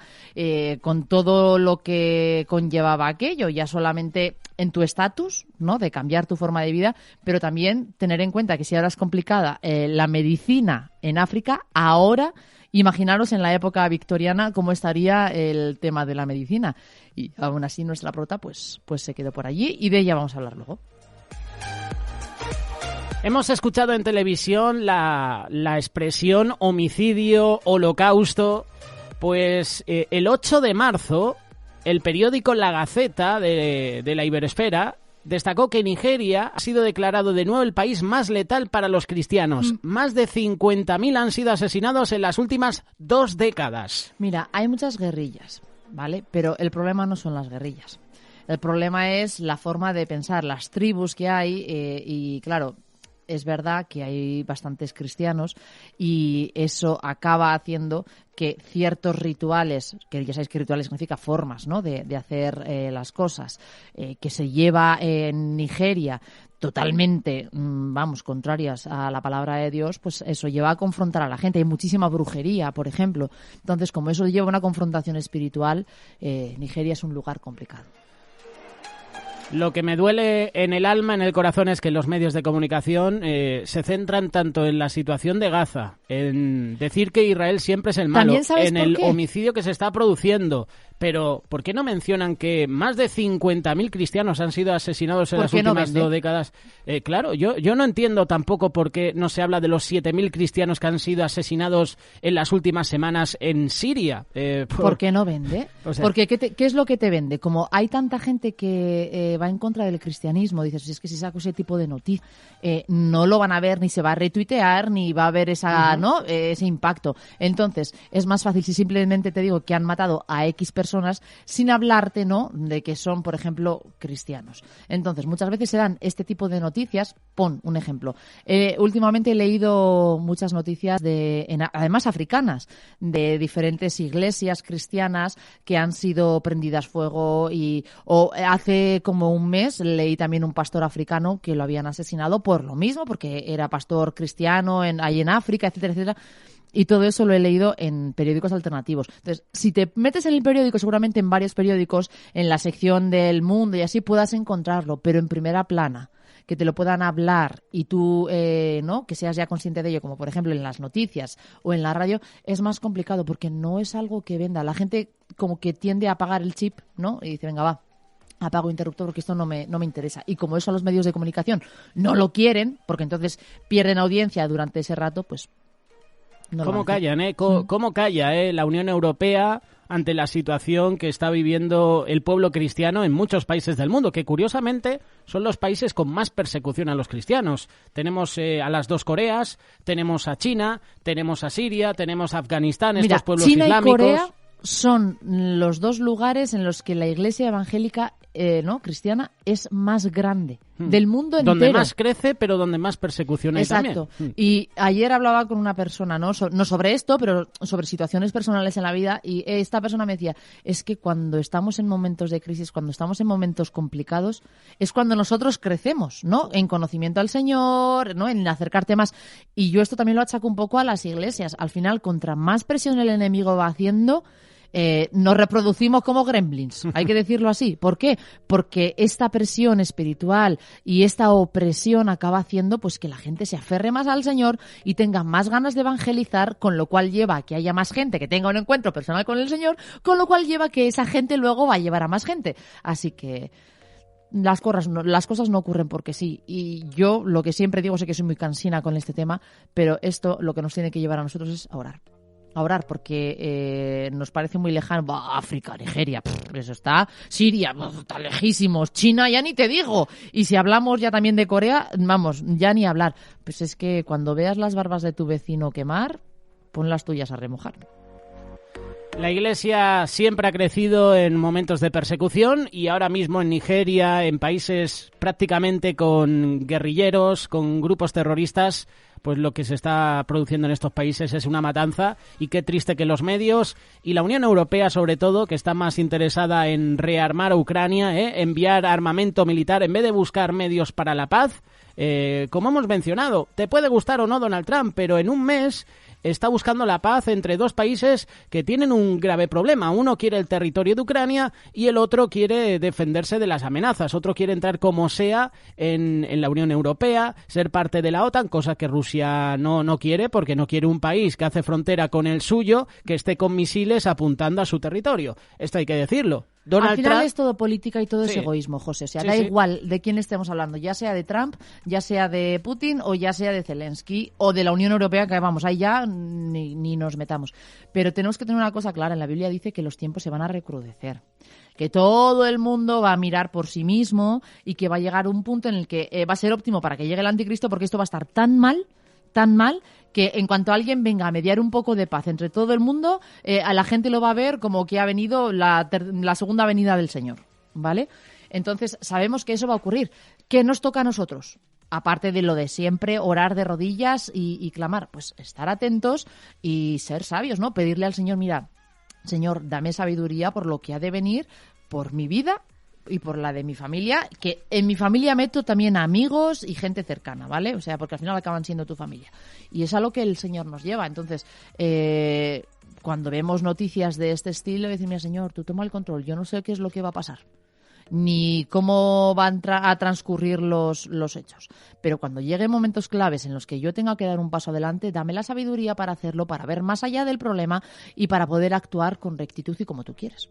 con todo lo que conllevaba aquello, ya solamente en tu estatus, ¿no?, de cambiar tu forma de vida, pero también tener en cuenta que si ahora es complicada la medicina en África, ahora imaginaros en la época victoriana cómo estaría el tema de la medicina. Y aún así nuestra prota pues se quedó por allí y de ella vamos a hablar luego. Hemos escuchado en televisión la expresión homicidio, holocausto. Pues el 8 de marzo el periódico La Gaceta de la Iberesfera destacó que Nigeria ha sido declarado de nuevo el país más letal para los cristianos. Más de 50.000 han sido asesinados en las últimas 2 décadas. Mira, hay muchas guerrillas, ¿vale? Pero el problema no son las guerrillas. El problema es la forma de pensar, las tribus que hay y claro, es verdad que hay bastantes cristianos y eso acaba haciendo que ciertos rituales, que ya sabéis que rituales significa formas, ¿no?, de hacer las cosas, que se lleva en Nigeria totalmente, contrarias a la palabra de Dios, pues eso lleva a confrontar a la gente. Hay muchísima brujería, por ejemplo. Entonces, como eso lleva a una confrontación espiritual, Nigeria es un lugar complicado. Lo que me duele en el alma, en el corazón, es que los medios de comunicación se centran tanto en la situación de Gaza, en decir que Israel siempre es el malo, en el homicidio que se está produciendo, pero ¿por qué no mencionan que más de 50.000 cristianos han sido asesinados en las últimas 2 décadas? Claro, yo no entiendo tampoco por qué no se habla de los 7.000 cristianos que han sido asesinados en las últimas semanas en Siria. ¿Por qué no vende? O sea, porque ¿qué es lo que te vende? Como hay tanta gente que va en contra del cristianismo, dices, es que si saco ese tipo de noticia, no lo van a ver, ni se va a retuitear, ni va a haber esa, ¿no? Ese impacto. Entonces, es más fácil si simplemente te digo que han matado a X personas sin hablarte, ¿no?, de que son, por ejemplo, cristianos. Entonces, muchas veces se dan este tipo de noticias. Pon un ejemplo. Últimamente he leído muchas noticias además africanas, de diferentes iglesias cristianas que han sido prendidas fuego o hace como un mes leí también un pastor africano que lo habían asesinado por lo mismo, porque era pastor cristiano ahí en África, etcétera, etcétera. Y todo eso lo he leído en periódicos alternativos. Entonces, si te metes en el periódico, seguramente en varios periódicos, en la sección del Mundo y así, puedas encontrarlo, pero en primera plana, que te lo puedan hablar y tú, ¿no?, que seas ya consciente de ello, como por ejemplo en las noticias o en la radio, es más complicado porque no es algo que venda. La gente como que tiende a apagar el chip, ¿no?, y dice, venga, va, apago interruptor porque esto no me interesa. Y como eso los medios de comunicación no lo quieren, porque entonces pierden audiencia durante ese rato, pues no. ¿Cómo callan, ¿Cómo calla la Unión Europea ante la situación que está viviendo el pueblo cristiano en muchos países del mundo, que curiosamente son los países con más persecución a los cristianos? Tenemos a las 2 Coreas, tenemos a China, tenemos a Siria, tenemos a Afganistán, estos pueblos China islámicos. Y Corea son los 2 lugares en los que la iglesia evangélica cristiana es más grande del mundo entero. Donde más crece, pero donde más persecución hay. Exacto. También. Y ayer hablaba con una persona, no sobre esto, pero sobre situaciones personales en la vida, y esta persona me decía, es que cuando estamos en momentos de crisis, cuando estamos en momentos complicados, es cuando nosotros crecemos, ¿no?, en conocimiento al Señor, ¿no?, en acercarte más. Y yo esto también lo achaco un poco a las iglesias. Al final, contra más presión el enemigo va haciendo, nos reproducimos como gremlins, hay que decirlo así. ¿Por qué? Porque esta presión espiritual y esta opresión acaba haciendo pues que la gente se aferre más al Señor y tenga más ganas de evangelizar, con lo cual lleva a que haya más gente que tenga un encuentro personal con el Señor, con lo cual lleva a que esa gente luego va a llevar a más gente. Así que las cosas no ocurren porque sí. Y yo lo que siempre digo, sé que soy muy cansina con este tema, pero esto lo que nos tiene que llevar a nosotros es a orar, porque nos parece muy lejano. África, Nigeria, eso está. Siria, está lejísimos. China, ya ni te digo. Y si hablamos ya también de Corea, vamos, ya ni hablar. Pues es que cuando veas las barbas de tu vecino quemar, pon las tuyas a remojar. La Iglesia siempre ha crecido en momentos de persecución y ahora mismo en Nigeria, en países prácticamente con guerrilleros, con grupos terroristas, pues lo que se está produciendo en estos países es una matanza. Y qué triste que los medios y la Unión Europea, sobre todo, que está más interesada en rearmar a Ucrania, enviar armamento militar en vez de buscar medios para la paz. Como hemos mencionado, te puede gustar o no Donald Trump, pero en un mes está buscando la paz entre 2 países que tienen un grave problema. Uno quiere el territorio de Ucrania y el otro quiere defenderse de las amenazas. Otro quiere entrar como sea en la Unión Europea, ser parte de la OTAN, cosa que Rusia no quiere, porque no quiere un país que hace frontera con el suyo que esté con misiles apuntando a su territorio. Esto hay que decirlo. Al final es todo política y todo es egoísmo, José. O sea, da igual de quién estemos hablando, ya sea de Trump, ya sea de Putin o ya sea de Zelensky o de la Unión Europea, que vamos, ahí ya ni nos metamos. Pero tenemos que tener una cosa clara. En la Biblia dice que los tiempos se van a recrudecer, que todo el mundo va a mirar por sí mismo y que va a llegar un punto en el que va a ser óptimo para que llegue el anticristo, porque esto va a estar tan mal, que en cuanto alguien venga a mediar un poco de paz entre todo el mundo, a la gente lo va a ver como que ha venido la segunda venida del Señor, ¿vale? Entonces sabemos que eso va a ocurrir. ¿Qué nos toca a nosotros? Aparte de lo de siempre, orar de rodillas y clamar, pues estar atentos y ser sabios, ¿no? Pedirle al Señor, mira, Señor, dame sabiduría por lo que ha de venir, por mi vida y por la de mi familia, que en mi familia meto también amigos y gente cercana, ¿vale? O sea, porque al final acaban siendo tu familia. Y es a lo que el Señor nos lleva. Entonces, cuando vemos noticias de este estilo, decir, mira, Señor, tú toma el control, yo no sé qué es lo que va a pasar, ni cómo van a transcurrir los hechos. Pero cuando lleguen momentos claves en los que yo tenga que dar un paso adelante, dame la sabiduría para hacerlo, para ver más allá del problema y para poder actuar con rectitud y como tú quieres.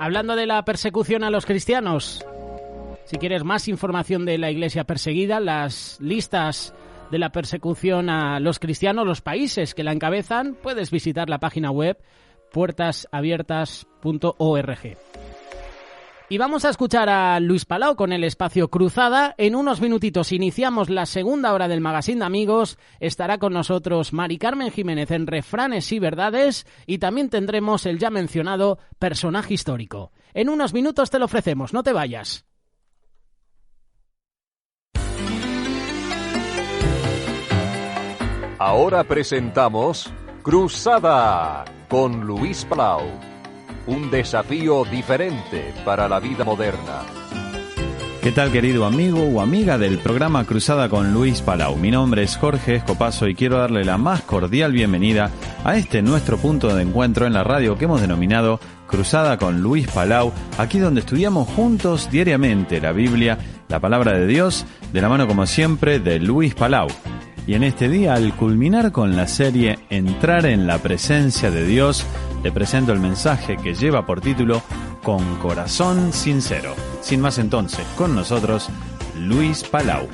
Hablando de la persecución a los cristianos, si quieres más información de la iglesia perseguida, las listas de la persecución a los cristianos, los países que la encabezan, puedes visitar la página web puertasabiertas.org. Y vamos a escuchar a Luis Palau con el espacio Cruzada. En unos minutitos iniciamos la segunda hora del Magazine de Amigos. Estará con nosotros Mari Carmen Jiménez en Refranes y Verdades y también tendremos el ya mencionado personaje histórico. En unos minutos te lo ofrecemos, no te vayas. Ahora presentamos Cruzada con Luis Palau. Un desafío diferente para la vida moderna. ¿Qué tal, querido amigo o amiga del programa Cruzada con Luis Palau? Mi nombre es Jorge Escopazo y quiero darle la más cordial bienvenida a este nuestro punto de encuentro en la radio que hemos denominado Cruzada con Luis Palau, aquí donde estudiamos juntos diariamente la Biblia, la palabra de Dios, de la mano como siempre de Luis Palau. Y en este día, al culminar con la serie Entrar en la presencia de Dios, te presento el mensaje que lleva por título Con corazón sincero. Sin más entonces, con nosotros, Luis Palau.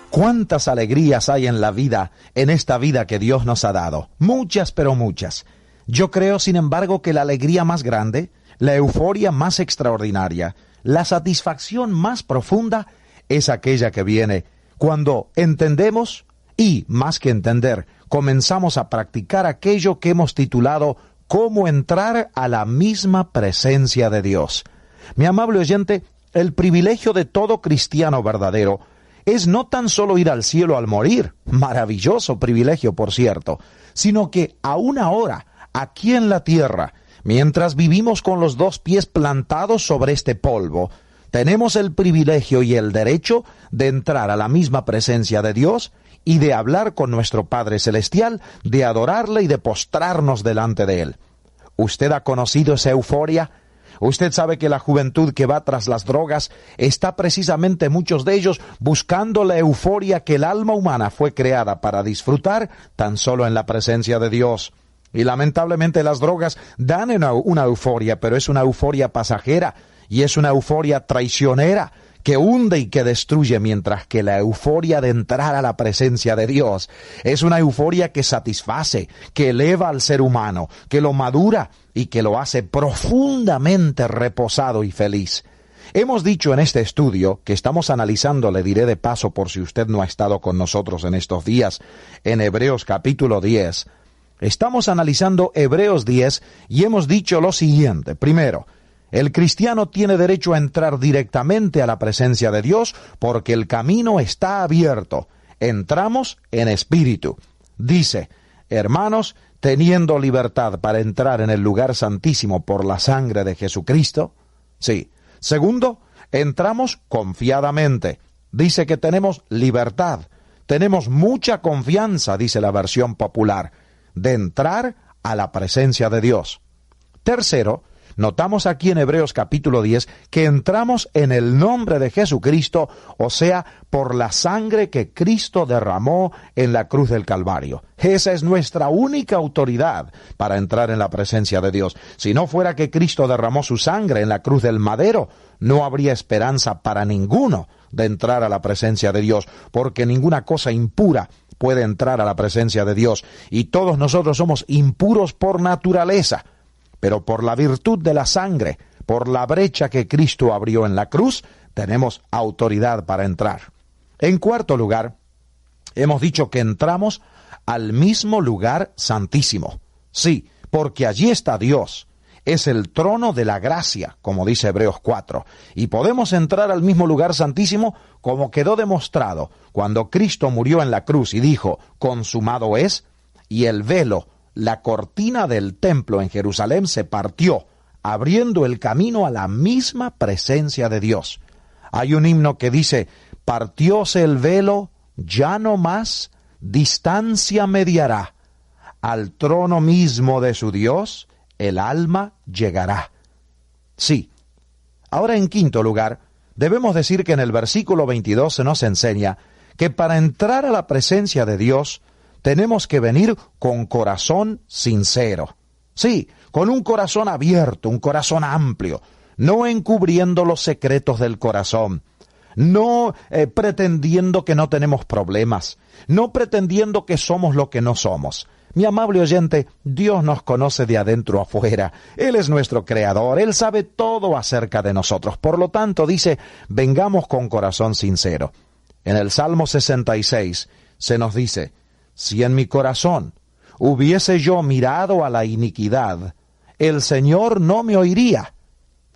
¿Cuántas alegrías hay en la vida, en esta vida que Dios nos ha dado? Muchas, pero muchas. Yo creo, sin embargo, que la alegría más grande, la euforia más extraordinaria, la satisfacción más profunda es aquella que viene cuando entendemos y, más que entender, comenzamos a practicar aquello que hemos titulado cómo entrar a la misma presencia de Dios. Mi amable oyente, el privilegio de todo cristiano verdadero es no tan solo ir al cielo al morir, maravilloso privilegio por cierto, sino que aún ahora, aquí en la tierra, mientras vivimos con los dos pies plantados sobre este polvo, tenemos el privilegio y el derecho de entrar a la misma presencia de Dios y de hablar con nuestro Padre Celestial, de adorarle y de postrarnos delante de Él. ¿Usted ha conocido esa euforia? Usted sabe que la juventud que va tras las drogas está precisamente, muchos de ellos, buscando la euforia que el alma humana fue creada para disfrutar tan solo en la presencia de Dios. Y lamentablemente las drogas dan una euforia, pero es una euforia pasajera y es una euforia traicionera, que hunde y que destruye, mientras que la euforia de entrar a la presencia de Dios es una euforia que satisface, que eleva al ser humano, que lo madura y que lo hace profundamente reposado y feliz. Hemos dicho en este estudio que estamos analizando, le diré de paso por si usted no ha estado con nosotros en estos días, en Hebreos capítulo 10. Estamos analizando Hebreos 10 y hemos dicho lo siguiente. Primero, el cristiano tiene derecho a entrar directamente a la presencia de Dios porque el camino está abierto. Entramos en espíritu. Dice, hermanos, teniendo libertad para entrar en el lugar santísimo por la sangre de Jesucristo. Sí. Segundo, entramos confiadamente. Dice que tenemos libertad. Tenemos mucha confianza, dice la versión popular, de entrar a la presencia de Dios. Tercero, notamos aquí en Hebreos capítulo 10 que entramos en el nombre de Jesucristo, o sea, por la sangre que Cristo derramó en la cruz del Calvario. Esa es nuestra única autoridad para entrar en la presencia de Dios. Si no fuera que Cristo derramó su sangre en la cruz del madero, no habría esperanza para ninguno de entrar a la presencia de Dios, porque ninguna cosa impura puede entrar a la presencia de Dios, y todos nosotros somos impuros por naturaleza. Pero por la virtud de la sangre, por la brecha que Cristo abrió en la cruz, tenemos autoridad para entrar. En cuarto lugar, hemos dicho que entramos al mismo lugar santísimo. Sí, porque allí está Dios. Es el trono de la gracia, como dice Hebreos 4. Y podemos entrar al mismo lugar santísimo como quedó demostrado cuando Cristo murió en la cruz y dijo, consumado es, y el velo, la cortina del templo en Jerusalén se partió, abriendo el camino a la misma presencia de Dios. Hay un himno que dice, partióse el velo, ya no más, distancia mediará. Al trono mismo de su Dios, el alma llegará. Sí. Ahora, en quinto lugar, debemos decir que en el versículo 22 se nos enseña que para entrar a la presencia de Dios, tenemos que venir con corazón sincero. Sí, con un corazón abierto, un corazón amplio, no encubriendo los secretos del corazón, no pretendiendo que no tenemos problemas, no pretendiendo que somos lo que no somos. Mi amable oyente, Dios nos conoce de adentro a afuera. Él es nuestro creador, Él sabe todo acerca de nosotros. Por lo tanto, dice, vengamos con corazón sincero. En el Salmo 66 se nos dice, si en mi corazón hubiese yo mirado a la iniquidad, el Señor no me oiría.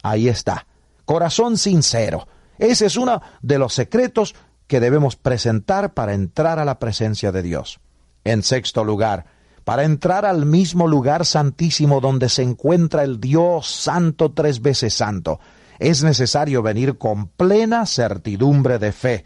Ahí está, corazón sincero. Ese es uno de los secretos que debemos presentar para entrar a la presencia de Dios. En sexto lugar, para entrar al mismo lugar santísimo donde se encuentra el Dios santo, 3 veces santo, es necesario venir con plena certidumbre de fe.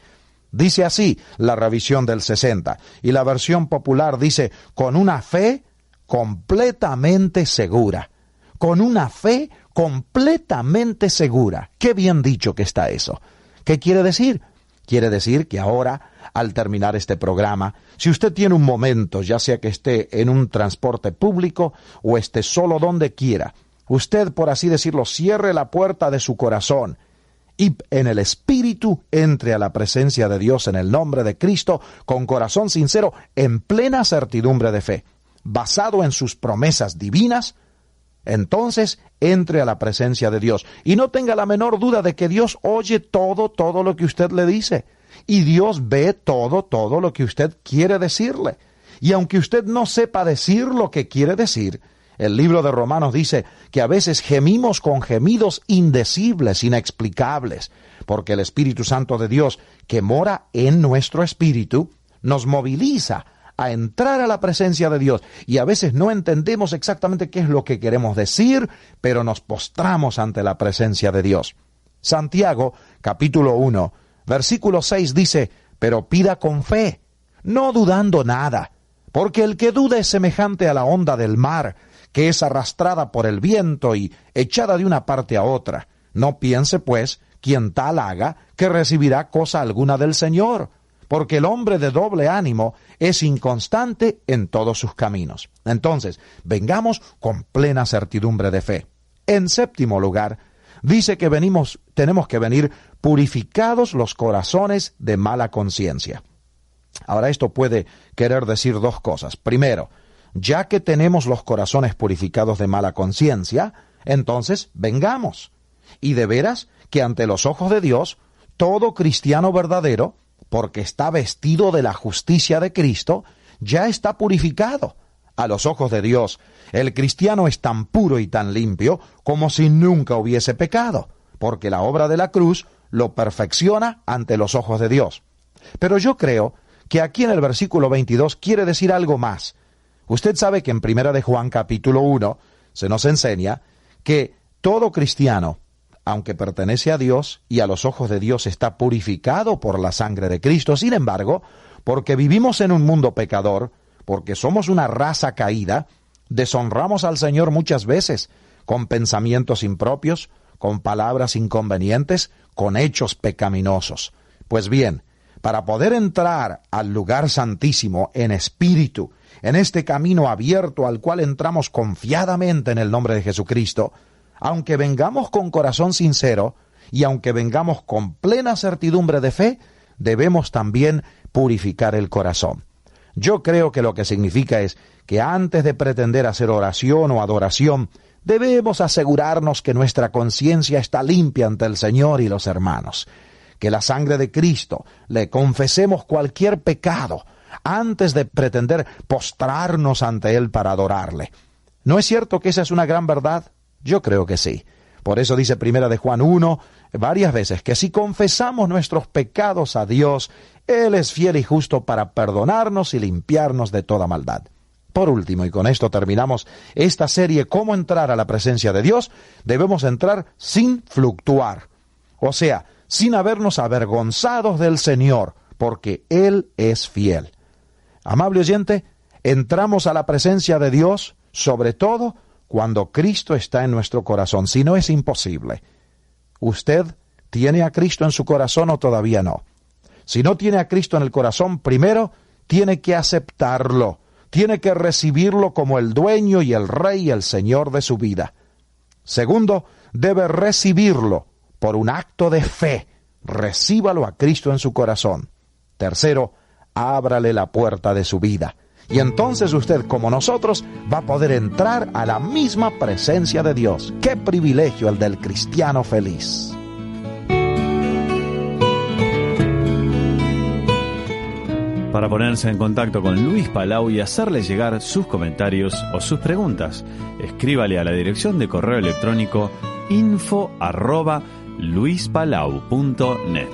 Dice así la revisión del 60, y la versión popular dice, con una fe completamente segura. Con una fe completamente segura. Qué bien dicho que está eso. ¿Qué quiere decir? Quiere decir que ahora, al terminar este programa, si usted tiene un momento, ya sea que esté en un transporte público o esté solo donde quiera, usted, por así decirlo, cierre la puerta de su corazón y en el Espíritu entre a la presencia de Dios en el nombre de Cristo con corazón sincero, en plena certidumbre de fe, basado en sus promesas divinas. Entonces entre a la presencia de Dios y no tenga la menor duda de que Dios oye todo lo que usted le dice y Dios ve todo lo que usted quiere decirle. Y aunque usted no sepa decir lo que quiere decir, el libro de Romanos dice que a veces gemimos con gemidos indecibles, inexplicables, porque el Espíritu Santo de Dios que mora en nuestro espíritu nos moviliza a entrar a la presencia de Dios, y a veces no entendemos exactamente qué es lo que queremos decir, pero nos postramos ante la presencia de Dios. Santiago, capítulo 1, versículo 6 dice, pero pida con fe, no dudando nada, porque el que duda es semejante a la onda del mar, que es arrastrada por el viento y echada de una parte a otra. No piense, pues, quien tal haga, que recibirá cosa alguna del Señor, porque el hombre de doble ánimo es inconstante en todos sus caminos. Entonces, vengamos con plena certidumbre de fe. En séptimo lugar, dice que tenemos que venir purificados los corazones de mala conciencia. Ahora, esto puede querer decir dos cosas. Primero, ya que tenemos los corazones purificados de mala conciencia, entonces vengamos. Y de veras que ante los ojos de Dios, todo cristiano verdadero, porque está vestido de la justicia de Cristo, ya está purificado. A los ojos de Dios, el cristiano es tan puro y tan limpio como si nunca hubiese pecado, porque la obra de la cruz lo perfecciona ante los ojos de Dios. Pero yo creo que aquí en el versículo 22 quiere decir algo más. Usted sabe que en 1 de Juan capítulo 1 se nos enseña que todo cristiano, aunque pertenece a Dios y a los ojos de Dios está purificado por la sangre de Cristo, sin embargo, porque vivimos en un mundo pecador, porque somos una raza caída, deshonramos al Señor muchas veces, con pensamientos impropios, con palabras inconvenientes, con hechos pecaminosos. Pues bien, para poder entrar al lugar santísimo en espíritu, en este camino abierto al cual entramos confiadamente en el nombre de Jesucristo, aunque vengamos con corazón sincero y aunque vengamos con plena certidumbre de fe, debemos también purificar el corazón. Yo creo que lo que significa es que antes de pretender hacer oración o adoración, debemos asegurarnos que nuestra conciencia está limpia ante el Señor y los hermanos. Que la sangre de Cristo le confesemos cualquier pecado antes de pretender postrarnos ante Él para adorarle. ¿No es cierto que esa es una gran verdad? Yo creo que sí. Por eso dice 1 de Juan 1 varias veces que si confesamos nuestros pecados a Dios, Él es fiel y justo para perdonarnos y limpiarnos de toda maldad. Por último, y con esto terminamos esta serie, ¿Cómo entrar a la presencia de Dios? Debemos entrar sin fluctuar. O sea, sin habernos avergonzados del Señor, porque Él es fiel. Amable oyente, entramos a la presencia de Dios, sobre todo cuando Cristo está en nuestro corazón. Si no, es imposible. ¿Usted tiene a Cristo en su corazón o todavía no? Si no tiene a Cristo en el corazón, primero tiene que aceptarlo. tiene que recibirlo como el dueño y el rey y el señor de su vida. Segundo, debe recibirlo por un acto de fe. Recíbalo a Cristo en su corazón. Tercero, ábrale la puerta de su vida. Y entonces usted, como nosotros, va a poder entrar a la misma presencia de Dios. ¡Qué privilegio el del cristiano feliz! Para ponerse en contacto con Luis Palau y hacerle llegar sus comentarios o sus preguntas, escríbale a la dirección de correo electrónico info@luispalau.net.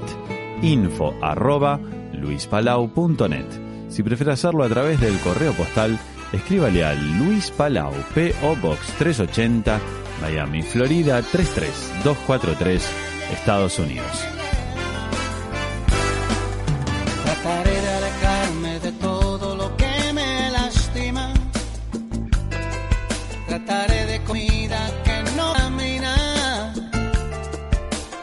info@luispalau.net. Si prefiere hacerlo a través del correo postal, escríbale a Luis Palau, P.O. Box 380, Miami, Florida 33243, Estados Unidos. Trataré de alejarme de todo lo que me lastima. Trataré de comida que no camina.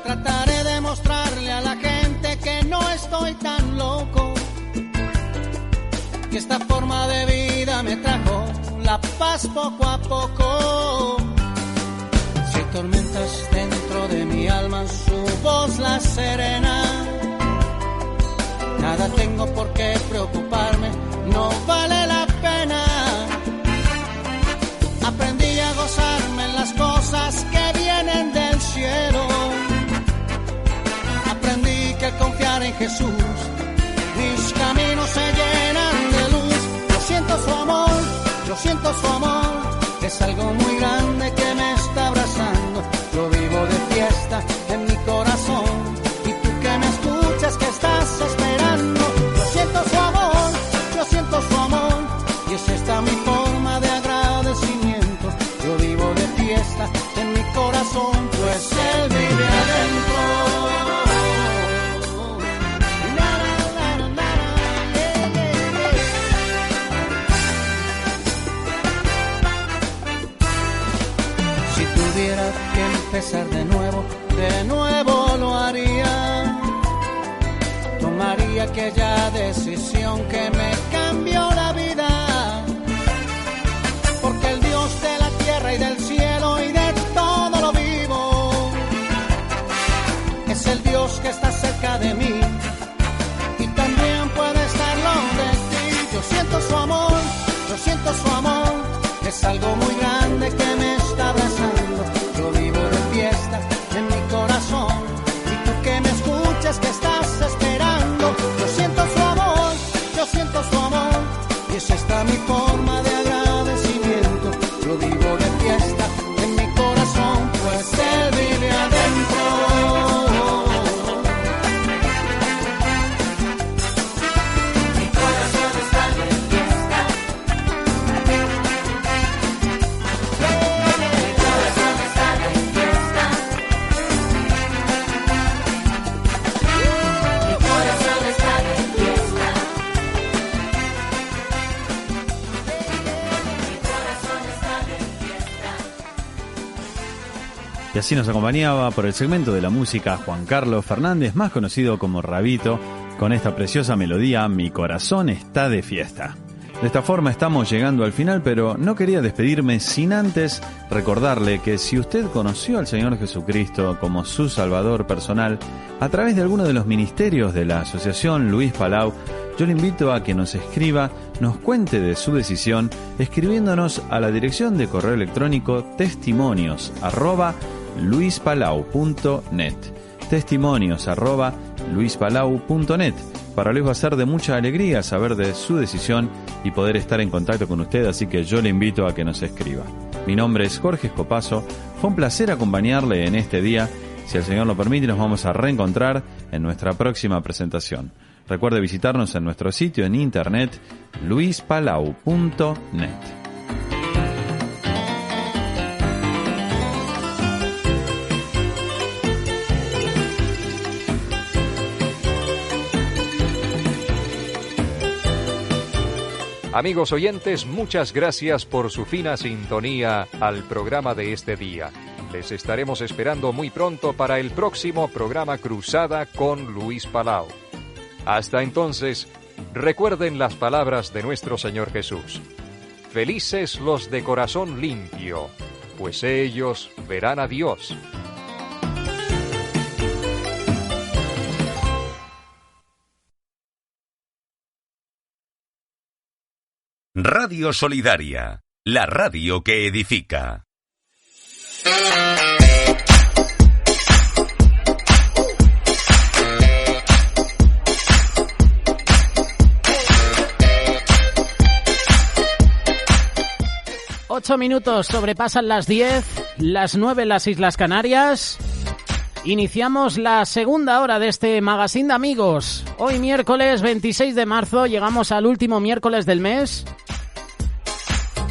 Trataré de mostrarle a la gente que no estoy tan loco. Que esta forma de vida me trajo la paz poco a poco. Si hay tormentas dentro de mi alma, su voz la serena. Nada tengo por qué preocuparme, no vale la pena. Aprendí a gozarme en las cosas que vienen del cielo. Aprendí que al confiar en Jesús, mis caminos se llenan de luz. Yo siento su amor, yo siento su amor. Es algo muy grande que me está abrazando. Yo vivo de fiesta en mi corazón. Y tú que me escuchas, que estás esperando. Yo siento su amor, yo siento su amor. Y es esta mi forma de agradecimiento. Yo vivo de fiesta en mi corazón, pues Él vive adentro. Tuviera que empezar de nuevo lo haría. Tomaría aquella decisión que me cambió la vida. Porque el Dios de la tierra y del cielo y de todo lo vivo es el Dios que está cerca de mí y también puede estarlo de ti. Yo siento su amor, yo siento su amor. Es algo muy grande que me está abrazando. Yo vivo de fiesta en mi corazón. Y tú que me escuchas, que estás esperando. Yo siento su amor, yo siento su amor. Y es esta mi forma de agradecimiento. Yo vivo de fiesta en mi corazón, pues Él vive adentro. Mi corazón está de fiesta. Y así nos acompañaba por el segmento de la música Juan Carlos Fernández, más conocido como Rabito, con esta preciosa melodía Mi corazón está de fiesta. De esta forma estamos llegando al final, pero no quería despedirme sin antes recordarle que si usted conoció al Señor Jesucristo como su Salvador personal a través de alguno de los ministerios de la Asociación Luis Palau, yo le invito a que nos escriba, nos cuente de su decisión, escribiéndonos a la dirección de correo electrónico testimonios@luispalau.net. testimonios@luispalau.net. Para Luis va a ser de mucha alegría saber de su decisión y poder estar en contacto con usted, así que yo le invito a que nos escriba. Mi nombre es Jorge Escopazo, fue un placer acompañarle en este día. Si el Señor lo permite, nos vamos a reencontrar en nuestra próxima presentación. Recuerde visitarnos en nuestro sitio en internet luispalau.net. Amigos oyentes, muchas gracias por su fina sintonía al programa de este día. Les estaremos esperando muy pronto para el próximo programa Cruzada con Luis Palau. Hasta entonces, Recuerden las palabras de nuestro Señor Jesús. Felices los de corazón limpio, pues ellos verán a Dios. Radio Solidaria, la radio que edifica. Ocho minutos sobrepasan las 10, las 9 en las Islas Canarias. Iniciamos la segunda hora de este magazine de amigos. Hoy miércoles 26 de marzo, llegamos al último miércoles del mes.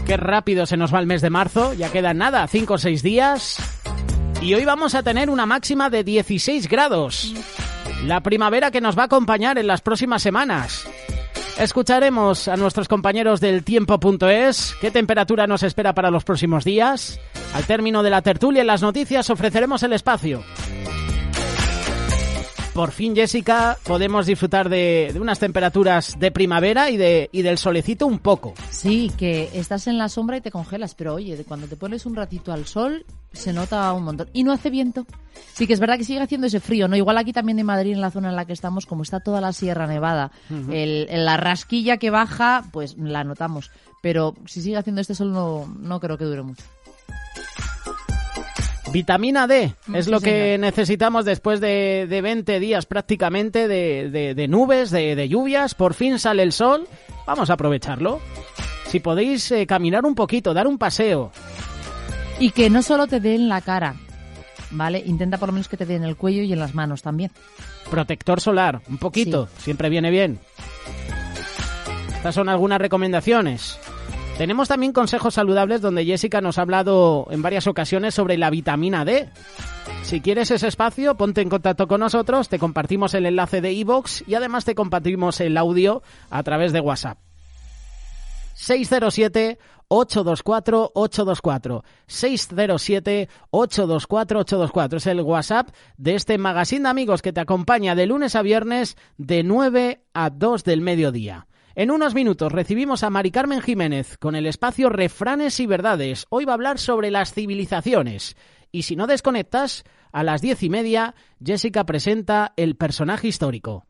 Qué rápido se nos va el mes de marzo, ya quedan nada, 5 o 6 días. Y hoy vamos a tener una máxima de 16 grados. La primavera que nos va a acompañar en las próximas semanas. Escucharemos a nuestros compañeros del tiempo.es qué temperatura nos espera para los próximos días. Al término de la tertulia y las noticias ofreceremos el espacio. Por fin, Jessica, podemos disfrutar de unas temperaturas de primavera y del solecito un poco. Sí, que estás en la sombra y te congelas, pero oye, cuando te pones un ratito al sol se nota un montón. Y no hace viento. Sí que es verdad que sigue haciendo ese frío, ¿no? Igual aquí también en Madrid, en la zona en la que estamos, como está toda la Sierra Nevada, la rasquilla que baja, pues la notamos. Pero si sigue haciendo este sol no creo que dure mucho. Vitamina D es lo que necesitamos después de 20 días prácticamente de nubes, de lluvias. Por fin sale el sol, vamos a aprovecharlo. Si podéis caminar un poquito, dar un paseo. Y que no solo te dé en la cara, ¿vale? Intenta por lo menos que te dé en el cuello y en las manos también. Protector solar, un poquito, sí. Siempre viene bien. Estas son algunas recomendaciones. Tenemos también consejos saludables donde Jessica nos ha hablado en varias ocasiones sobre la vitamina D. Si quieres ese espacio, ponte en contacto con nosotros, te compartimos el enlace de iVoox y además te compartimos el audio a través de WhatsApp. 607-824-824. 607-824-824. Es el WhatsApp de este magazine de amigos que te acompaña de lunes a viernes de 9 a 2 del mediodía. En unos minutos recibimos a Mari Carmen Jiménez con el espacio Refranes y Verdades. Hoy va a hablar sobre las civilizaciones. Y si no desconectas, a las 10:30, Jessica presenta el personaje histórico.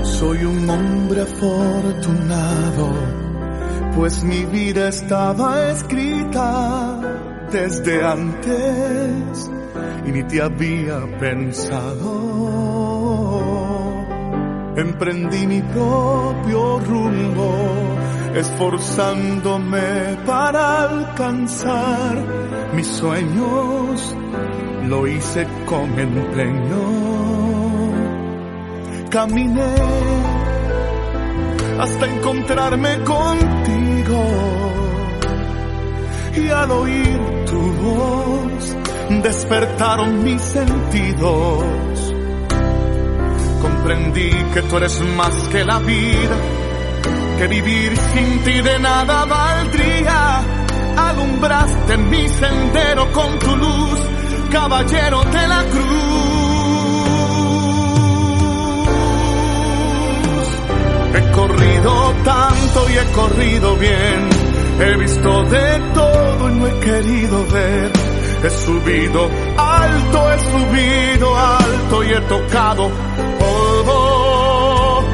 Soy un hombre afortunado, pues mi vida estaba escrita desde antes y ni te había pensado. Emprendí mi propio rumbo, esforzándome para alcanzar mis sueños. Lo hice con empeño. Caminé hasta encontrarme contigo y al oír tu voz despertaron mis sentidos. Comprendí que tú eres más que la vida, que vivir sin ti de nada valdría. Alumbraste mi sendero con tu luz, caballero de la cruz. He corrido tanto y he corrido bien, he visto de todo y no he querido ver. He subido alto y he tocado todo.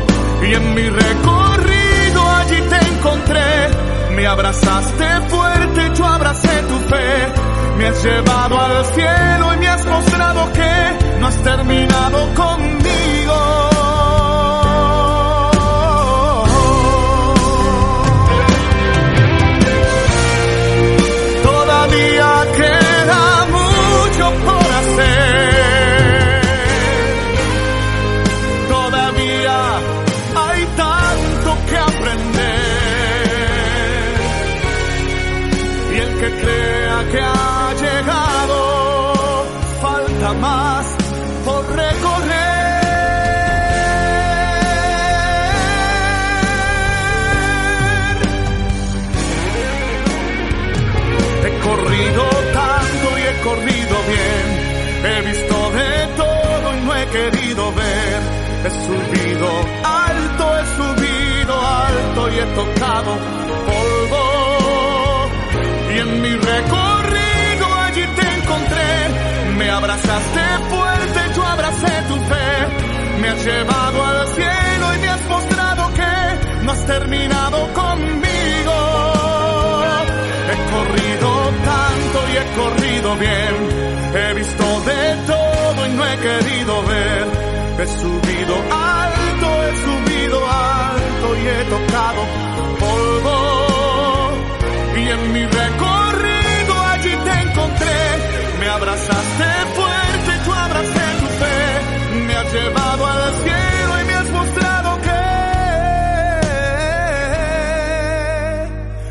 Y en mi recorrido allí te encontré, me abrazaste fuerte, yo abracé tu fe. Me has llevado al cielo y me has mostrado que no has terminado conmigo. He subido alto y he tocado polvo. Y en mi recorrido allí te encontré. Me abrazaste fuerte, yo abracé tu fe. Me has llevado al cielo y me has mostrado que no has terminado conmigo. He corrido tanto y he corrido bien. He visto de todo y no he querido ver. He subido alto y he tocado polvo. Y en mi recorrido allí te encontré. Me abrazaste fuerte, yo abracé tu fe. Me has llevado al cielo y me has mostrado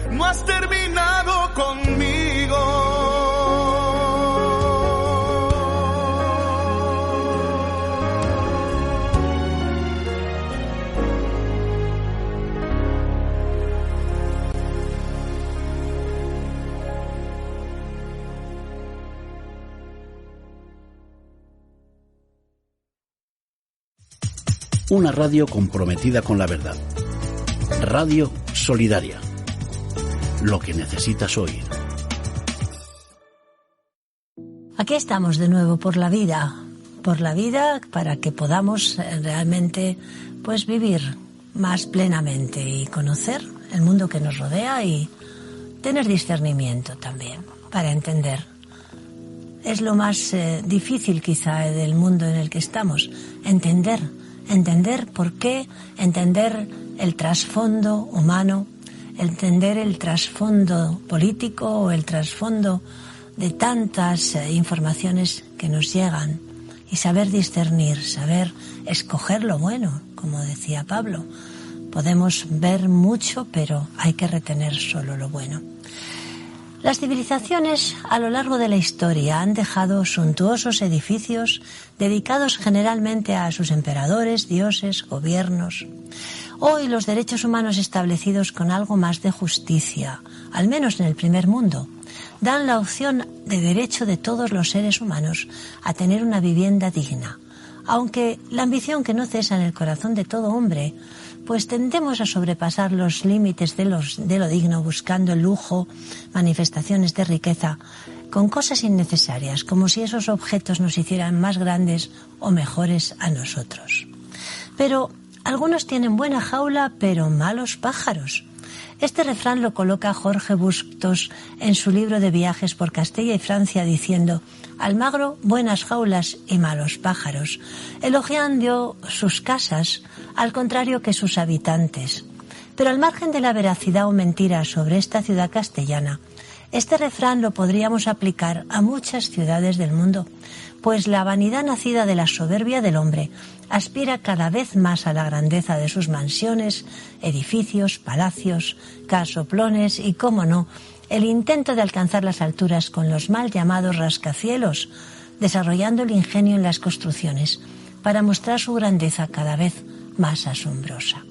que no has terminado conmigo. Una radio comprometida con la verdad. Radio Solidaria. Lo que necesitas oír. Aquí estamos de nuevo por la vida para que podamos realmente pues vivir más plenamente y conocer el mundo que nos rodea y tener discernimiento también para entender. Es lo más difícil quizá del mundo en el que estamos, entender por qué, entender el trasfondo humano, entender el trasfondo político o el trasfondo de tantas informaciones que nos llegan y saber discernir, saber escoger lo bueno, como decía Pablo. Podemos ver mucho, pero hay que retener solo lo bueno. Las civilizaciones a lo largo de la historia han dejado suntuosos edificios dedicados generalmente a sus emperadores, dioses, gobiernos. Hoy los derechos humanos establecidos con algo más de justicia, al menos en el primer mundo, dan la opción de derecho de todos los seres humanos a tener una vivienda digna. Aunque la ambición que no cesa en el corazón de todo hombre, pues tendemos a sobrepasar los límites de lo digno buscando el lujo, manifestaciones de riqueza, con cosas innecesarias, como si esos objetos nos hicieran más grandes o mejores a nosotros. Pero algunos tienen buena jaula, pero malos pájaros. Este refrán lo coloca Jorge Bustos en su libro de viajes por Castilla y Francia diciendo: Almagro, buenas jaulas y malos pájaros, elogiando sus casas al contrario que sus habitantes. Pero al margen de la veracidad o mentira sobre esta ciudad castellana, este refrán lo podríamos aplicar a muchas ciudades del mundo, pues la vanidad nacida de la soberbia del hombre aspira cada vez más a la grandeza de sus mansiones, edificios, palacios, casoplones y, cómo no, el intento de alcanzar las alturas con los mal llamados rascacielos, desarrollando el ingenio en las construcciones para mostrar su grandeza cada vez más asombrosa.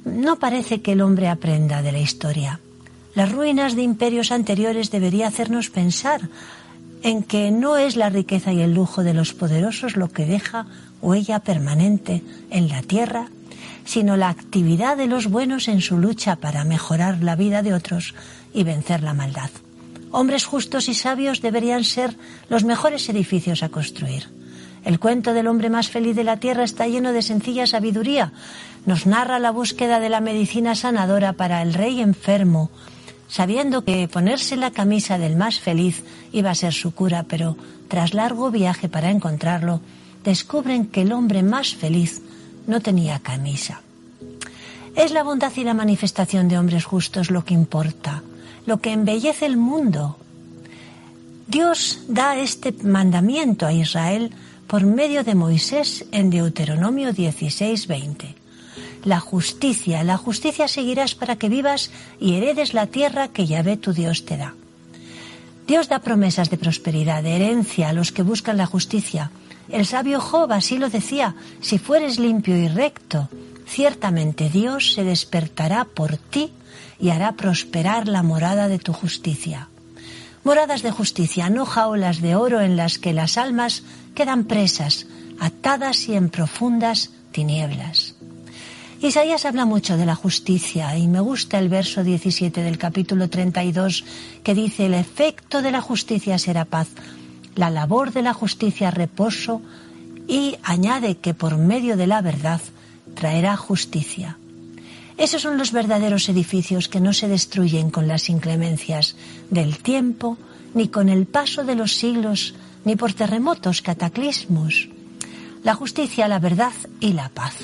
No parece que el hombre aprenda de la historia. Las ruinas de imperios anteriores debería hacernos pensar en que no es la riqueza y el lujo de los poderosos lo que deja huella permanente en la tierra, sino la actividad de los buenos en su lucha para mejorar la vida de otros y vencer la maldad. Hombres justos y sabios deberían ser los mejores edificios a construir. El cuento del hombre más feliz de la tierra está lleno de sencilla sabiduría. Nos narra la búsqueda de la medicina sanadora para el rey enfermo, sabiendo que ponerse la camisa del más feliz iba a ser su cura, pero tras largo viaje para encontrarlo, descubren que el hombre más feliz no tenía camisa. Es la bondad y la manifestación de hombres justos lo que importa, lo que embellece el mundo. Dios da este mandamiento a Israel por medio de Moisés en Deuteronomio 16:20. La justicia seguirás para que vivas y heredes la tierra que Yahvé tu Dios te da. Dios da promesas de prosperidad, de herencia a los que buscan la justicia. El sabio Job así lo decía: si fueres limpio y recto, ciertamente Dios se despertará por ti y hará prosperar la morada de tu justicia. Moradas de justicia, no jaulas de oro en las que las almas quedan presas, atadas y en profundas tinieblas. Isaías habla mucho de la justicia y me gusta el verso 17 del capítulo 32 que dice: el efecto de la justicia será paz, la labor de la justicia reposo, y añade que por medio de la verdad traerá justicia. Esos son los verdaderos edificios que no se destruyen con las inclemencias del tiempo, ni con el paso de los siglos, ni por terremotos, cataclismos. La justicia, la verdad y la paz.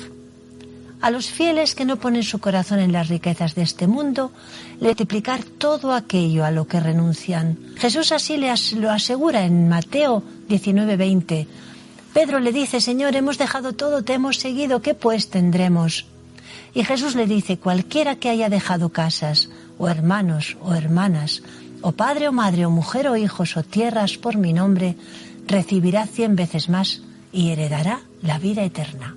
A los fieles que no ponen su corazón en las riquezas de este mundo, le multiplicar todo aquello a lo que renuncian. Jesús así lo asegura en Mateo 19:20. Pedro le dice: Señor, hemos dejado todo, te hemos seguido, ¿qué pues tendremos? Y Jesús le dice: cualquiera que haya dejado casas, o hermanos, o hermanas, o padre o madre, o mujer o hijos, o tierras por mi nombre, recibirá 100 veces más y heredará la vida eterna.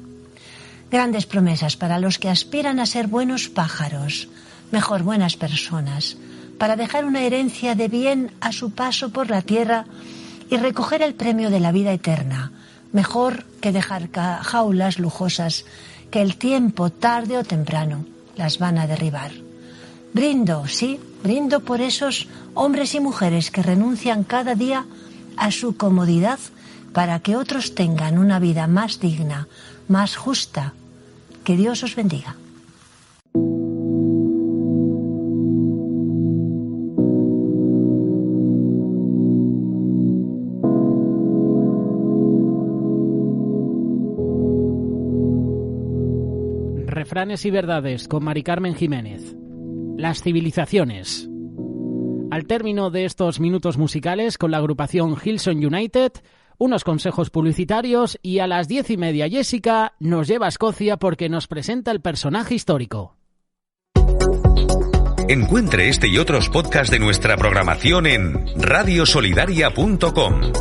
Grandes promesas para los que aspiran a ser buenos pájaros, mejor buenas personas, para dejar una herencia de bien a su paso por la tierra y recoger el premio de la vida eterna, mejor que dejar jaulas lujosas que el tiempo, tarde o temprano, las van a derribar. Brindo, sí, brindo por esos hombres y mujeres que renuncian cada día a su comodidad para que otros tengan una vida más digna, más justa. Que Dios os bendiga. Refranes y verdades con Mari Carmen Jiménez. Las civilizaciones. Al término de estos minutos musicales con la agrupación Hillsong United, unos consejos publicitarios y a las 10:30 Jessica nos lleva a Escocia porque nos presenta el personaje histórico. Encuentre este y otros podcasts de nuestra programación en radiosolidaria.com.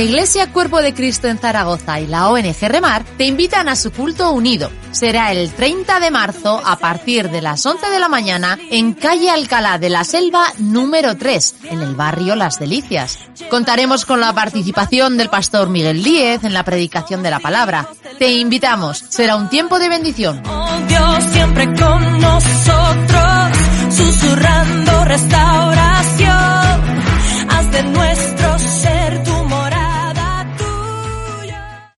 La Iglesia Cuerpo de Cristo en Zaragoza y la ONG Remar te invitan a su culto unido. Será el 30 de marzo a partir de las 11 de la mañana en calle Alcalá de la Selva número 3, en el barrio Las Delicias. Contaremos con la participación del pastor Miguel Díez en la predicación de la palabra. Te invitamos, será un tiempo de bendición. Oh, Dios siempre con nosotros, susurrando restauración. Haz de nuestro ser tu morada tuya.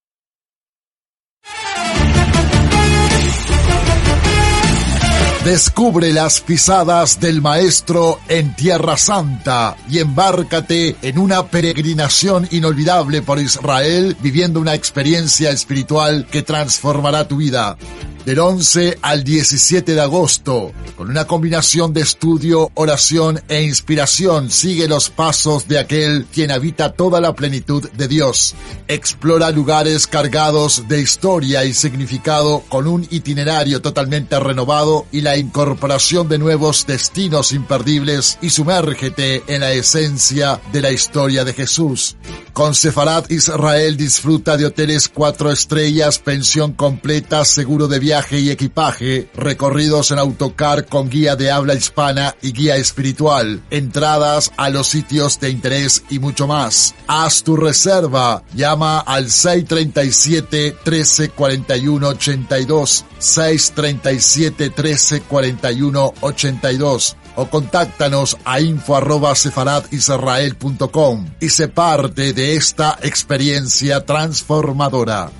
Descubre las pisadas del Maestro en Tierra Santa y embárcate en una peregrinación inolvidable por Israel, viviendo una experiencia espiritual que transformará tu vida. Del 11 al 17 de agosto, con una combinación de estudio, oración e inspiración, sigue los pasos de aquel quien habita toda la plenitud de Dios. Explora lugares cargados de historia y significado con un itinerario totalmente renovado y la incorporación de nuevos destinos imperdibles, y sumérgete en la esencia de la historia de Jesús. Con Sefarat Israel disfruta de hoteles 4 estrellas, pensión completa, seguro de viaje y equipaje, recorridos en autocar con guía de habla hispana y guía espiritual, entradas a los sitios de interés y mucho más. Haz tu reserva, llama al 637-1341-82, 637-1341-82, o contáctanos a info@sefaradisrael.com y sé parte de esta experiencia transformadora.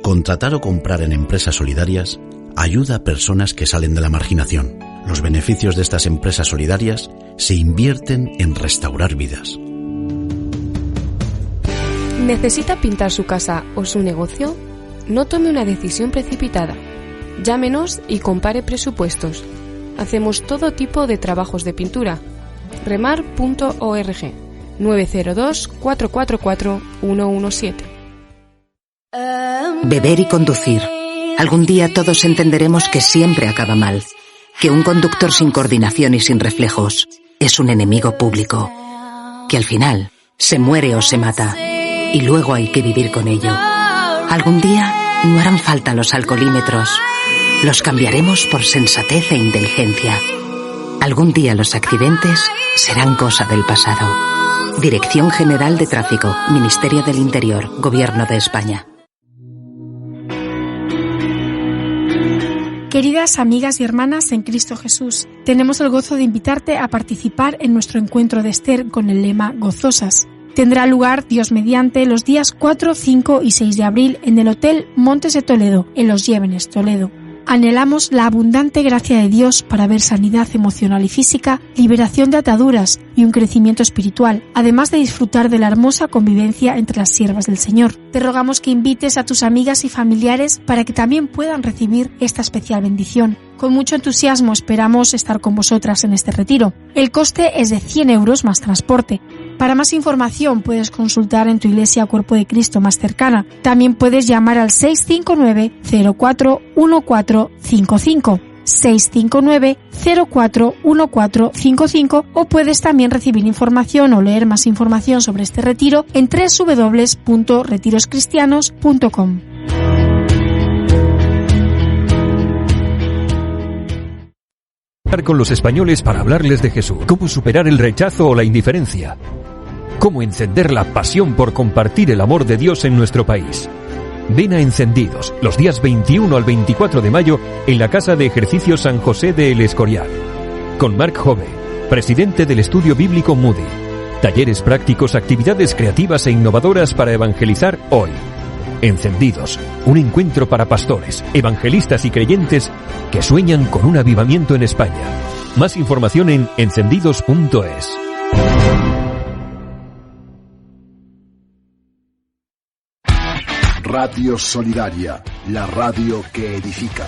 Contratar o comprar en empresas solidarias ayuda a personas que salen de la marginación. Los beneficios de estas empresas solidarias se invierten en restaurar vidas. ¿Necesita pintar su casa o su negocio? No tome una decisión precipitada. Llámenos y compare presupuestos. Hacemos todo tipo de trabajos de pintura. Remar.org 902 444 117. Beber y conducir. Algún día todos entenderemos que siempre acaba mal, que un conductor sin coordinación y sin reflejos es un enemigo público, que al final se muere o se mata y luego hay que vivir con ello. Algún día no harán falta los alcoholímetros, los cambiaremos por sensatez e inteligencia. Algún día los accidentes serán cosa del pasado. Dirección General de Tráfico, Ministerio del Interior, Gobierno de España. Queridas amigas y hermanas en Cristo Jesús, tenemos el gozo de invitarte a participar en nuestro encuentro de Esther con el lema Gozosas. Tendrá lugar, Dios mediante, los días 4, 5 y 6 de abril en el Hotel Montes de Toledo, en Los Llévenes, Toledo. Anhelamos la abundante gracia de Dios para ver sanidad emocional y física, liberación de ataduras y un crecimiento espiritual, además de disfrutar de la hermosa convivencia entre las siervas del Señor. Te rogamos que invites a tus amigas y familiares para que también puedan recibir esta especial bendición. Con mucho entusiasmo esperamos estar con vosotras en este retiro. El coste es de 100 euros más transporte. Para más información puedes consultar en tu iglesia Cuerpo de Cristo más cercana. También puedes llamar al 659-041455, 659-041455, o puedes también recibir información o leer más información sobre este retiro en www.retiroscristianos.com. Con los españoles para hablarles de Jesús, cómo superar el rechazo o la indiferencia, cómo encender la pasión por compartir el amor de Dios en nuestro país. Ven a Encendidos los días 21 al 24 de mayo en la Casa de Ejercicios San José de El Escorial, con Mark Jove, presidente del Estudio Bíblico Moody. Talleres prácticos, actividades creativas e innovadoras para evangelizar hoy. Encendidos, un encuentro para pastores, evangelistas y creyentes que sueñan con un avivamiento en España. Más información en encendidos.es. Radio Solidaria, la radio que edifica.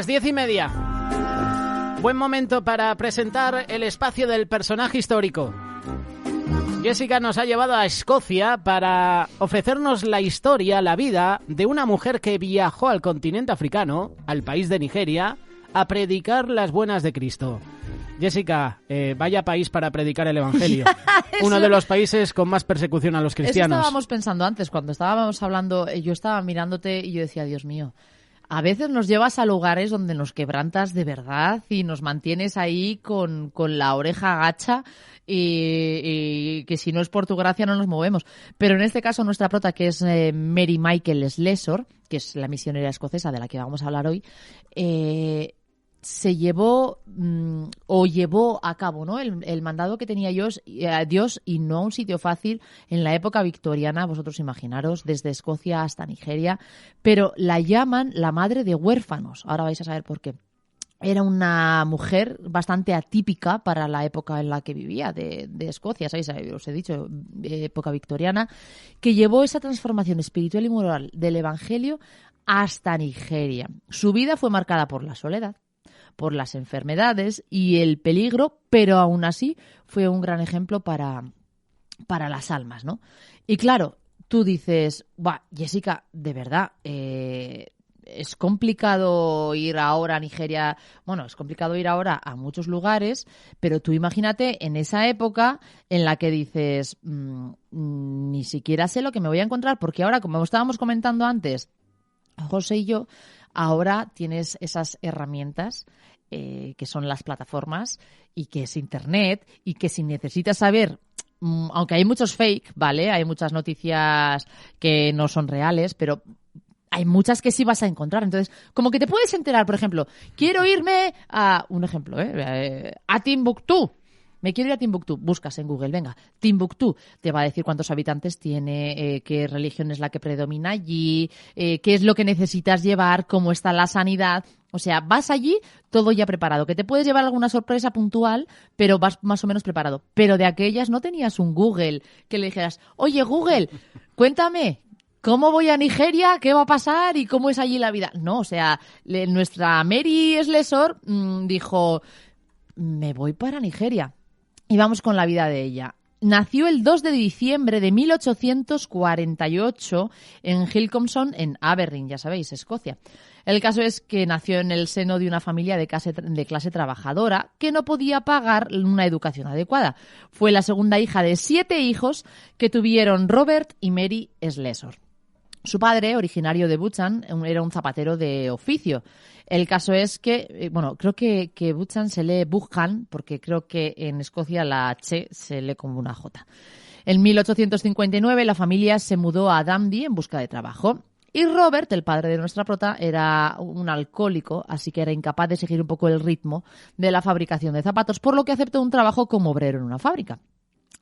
las 10:30. Buen momento para presentar el espacio del personaje histórico. Jessica nos ha llevado a Escocia para ofrecernos la historia, la vida de una mujer que viajó al continente africano, al país de Nigeria, a predicar las buenas de Cristo. Jessica, vaya país para predicar el Evangelio. Uno de los países con más persecución a los cristianos. Eso estábamos pensando antes, cuando estábamos hablando, yo estaba mirándote y yo decía, Dios mío, a veces nos llevas a lugares donde nos quebrantas de verdad y nos mantienes ahí con la oreja gacha y que si no es por tu gracia no nos movemos. Pero en este caso nuestra prota, que es Mary Michael Slessor, que es la misionera escocesa de la que vamos a hablar hoy, se llevó o llevó a cabo, ¿no?, el mandado que tenía Dios y no a un sitio fácil en la época victoriana, vosotros imaginaros, desde Escocia hasta Nigeria, pero la llaman la madre de huérfanos. Ahora vais a saber por qué. Era una mujer bastante atípica para la época en la que vivía, de Escocia, ¿sabéis? Os he dicho, época victoriana, que llevó esa transformación espiritual y moral del Evangelio hasta Nigeria. Su vida fue marcada por la soledad, por las enfermedades y el peligro, pero aún así fue un gran ejemplo para las almas, ¿no? Y claro, tú dices, Jessica, de verdad, es complicado ir ahora a Nigeria, bueno, es complicado ir ahora a muchos lugares, pero tú imagínate en esa época en la que dices, ni siquiera sé lo que me voy a encontrar, porque ahora, como estábamos comentando antes, José y yo, ahora tienes esas herramientas que son las plataformas y que es Internet y que si necesitas saber, aunque hay muchos fake, ¿vale? Hay muchas noticias que no son reales, pero hay muchas que sí vas a encontrar. Entonces, como que te puedes enterar, por ejemplo, quiero irme a, un ejemplo, a Timbuktu. Me quiero ir a Timbuktu. Buscas en Google, venga, Timbuktu. Te va a decir cuántos habitantes tiene, qué religión es la que predomina allí, qué es lo que necesitas llevar, cómo está la sanidad. O sea, vas allí todo ya preparado. Que te puedes llevar alguna sorpresa puntual, pero vas más o menos preparado. Pero de aquellas no tenías un Google que le dijeras, oye, Google, cuéntame, ¿cómo voy a Nigeria? ¿Qué va a pasar? ¿Y cómo es allí la vida? No, o sea, nuestra Mary Slessor dijo, me voy para Nigeria. Y vamos con la vida de ella. Nació el 2 de diciembre de 1848 en Hillcomson, en Aberdeen, ya sabéis, Escocia. El caso es que nació en el seno de una familia de clase trabajadora que no podía pagar una educación adecuada. Fue la segunda hija de 7 hijos que tuvieron Robert y Mary Slessor. Su padre, originario de Buchan, era un zapatero de oficio. El caso es que, creo que Buchan se lee Buchan, porque creo que en Escocia la H se lee como una J. En 1859 la familia se mudó a Dundee en busca de trabajo. Y Robert, el padre de nuestra prota, era un alcohólico, así que era incapaz de seguir un poco el ritmo de la fabricación de zapatos, por lo que aceptó un trabajo como obrero en una fábrica.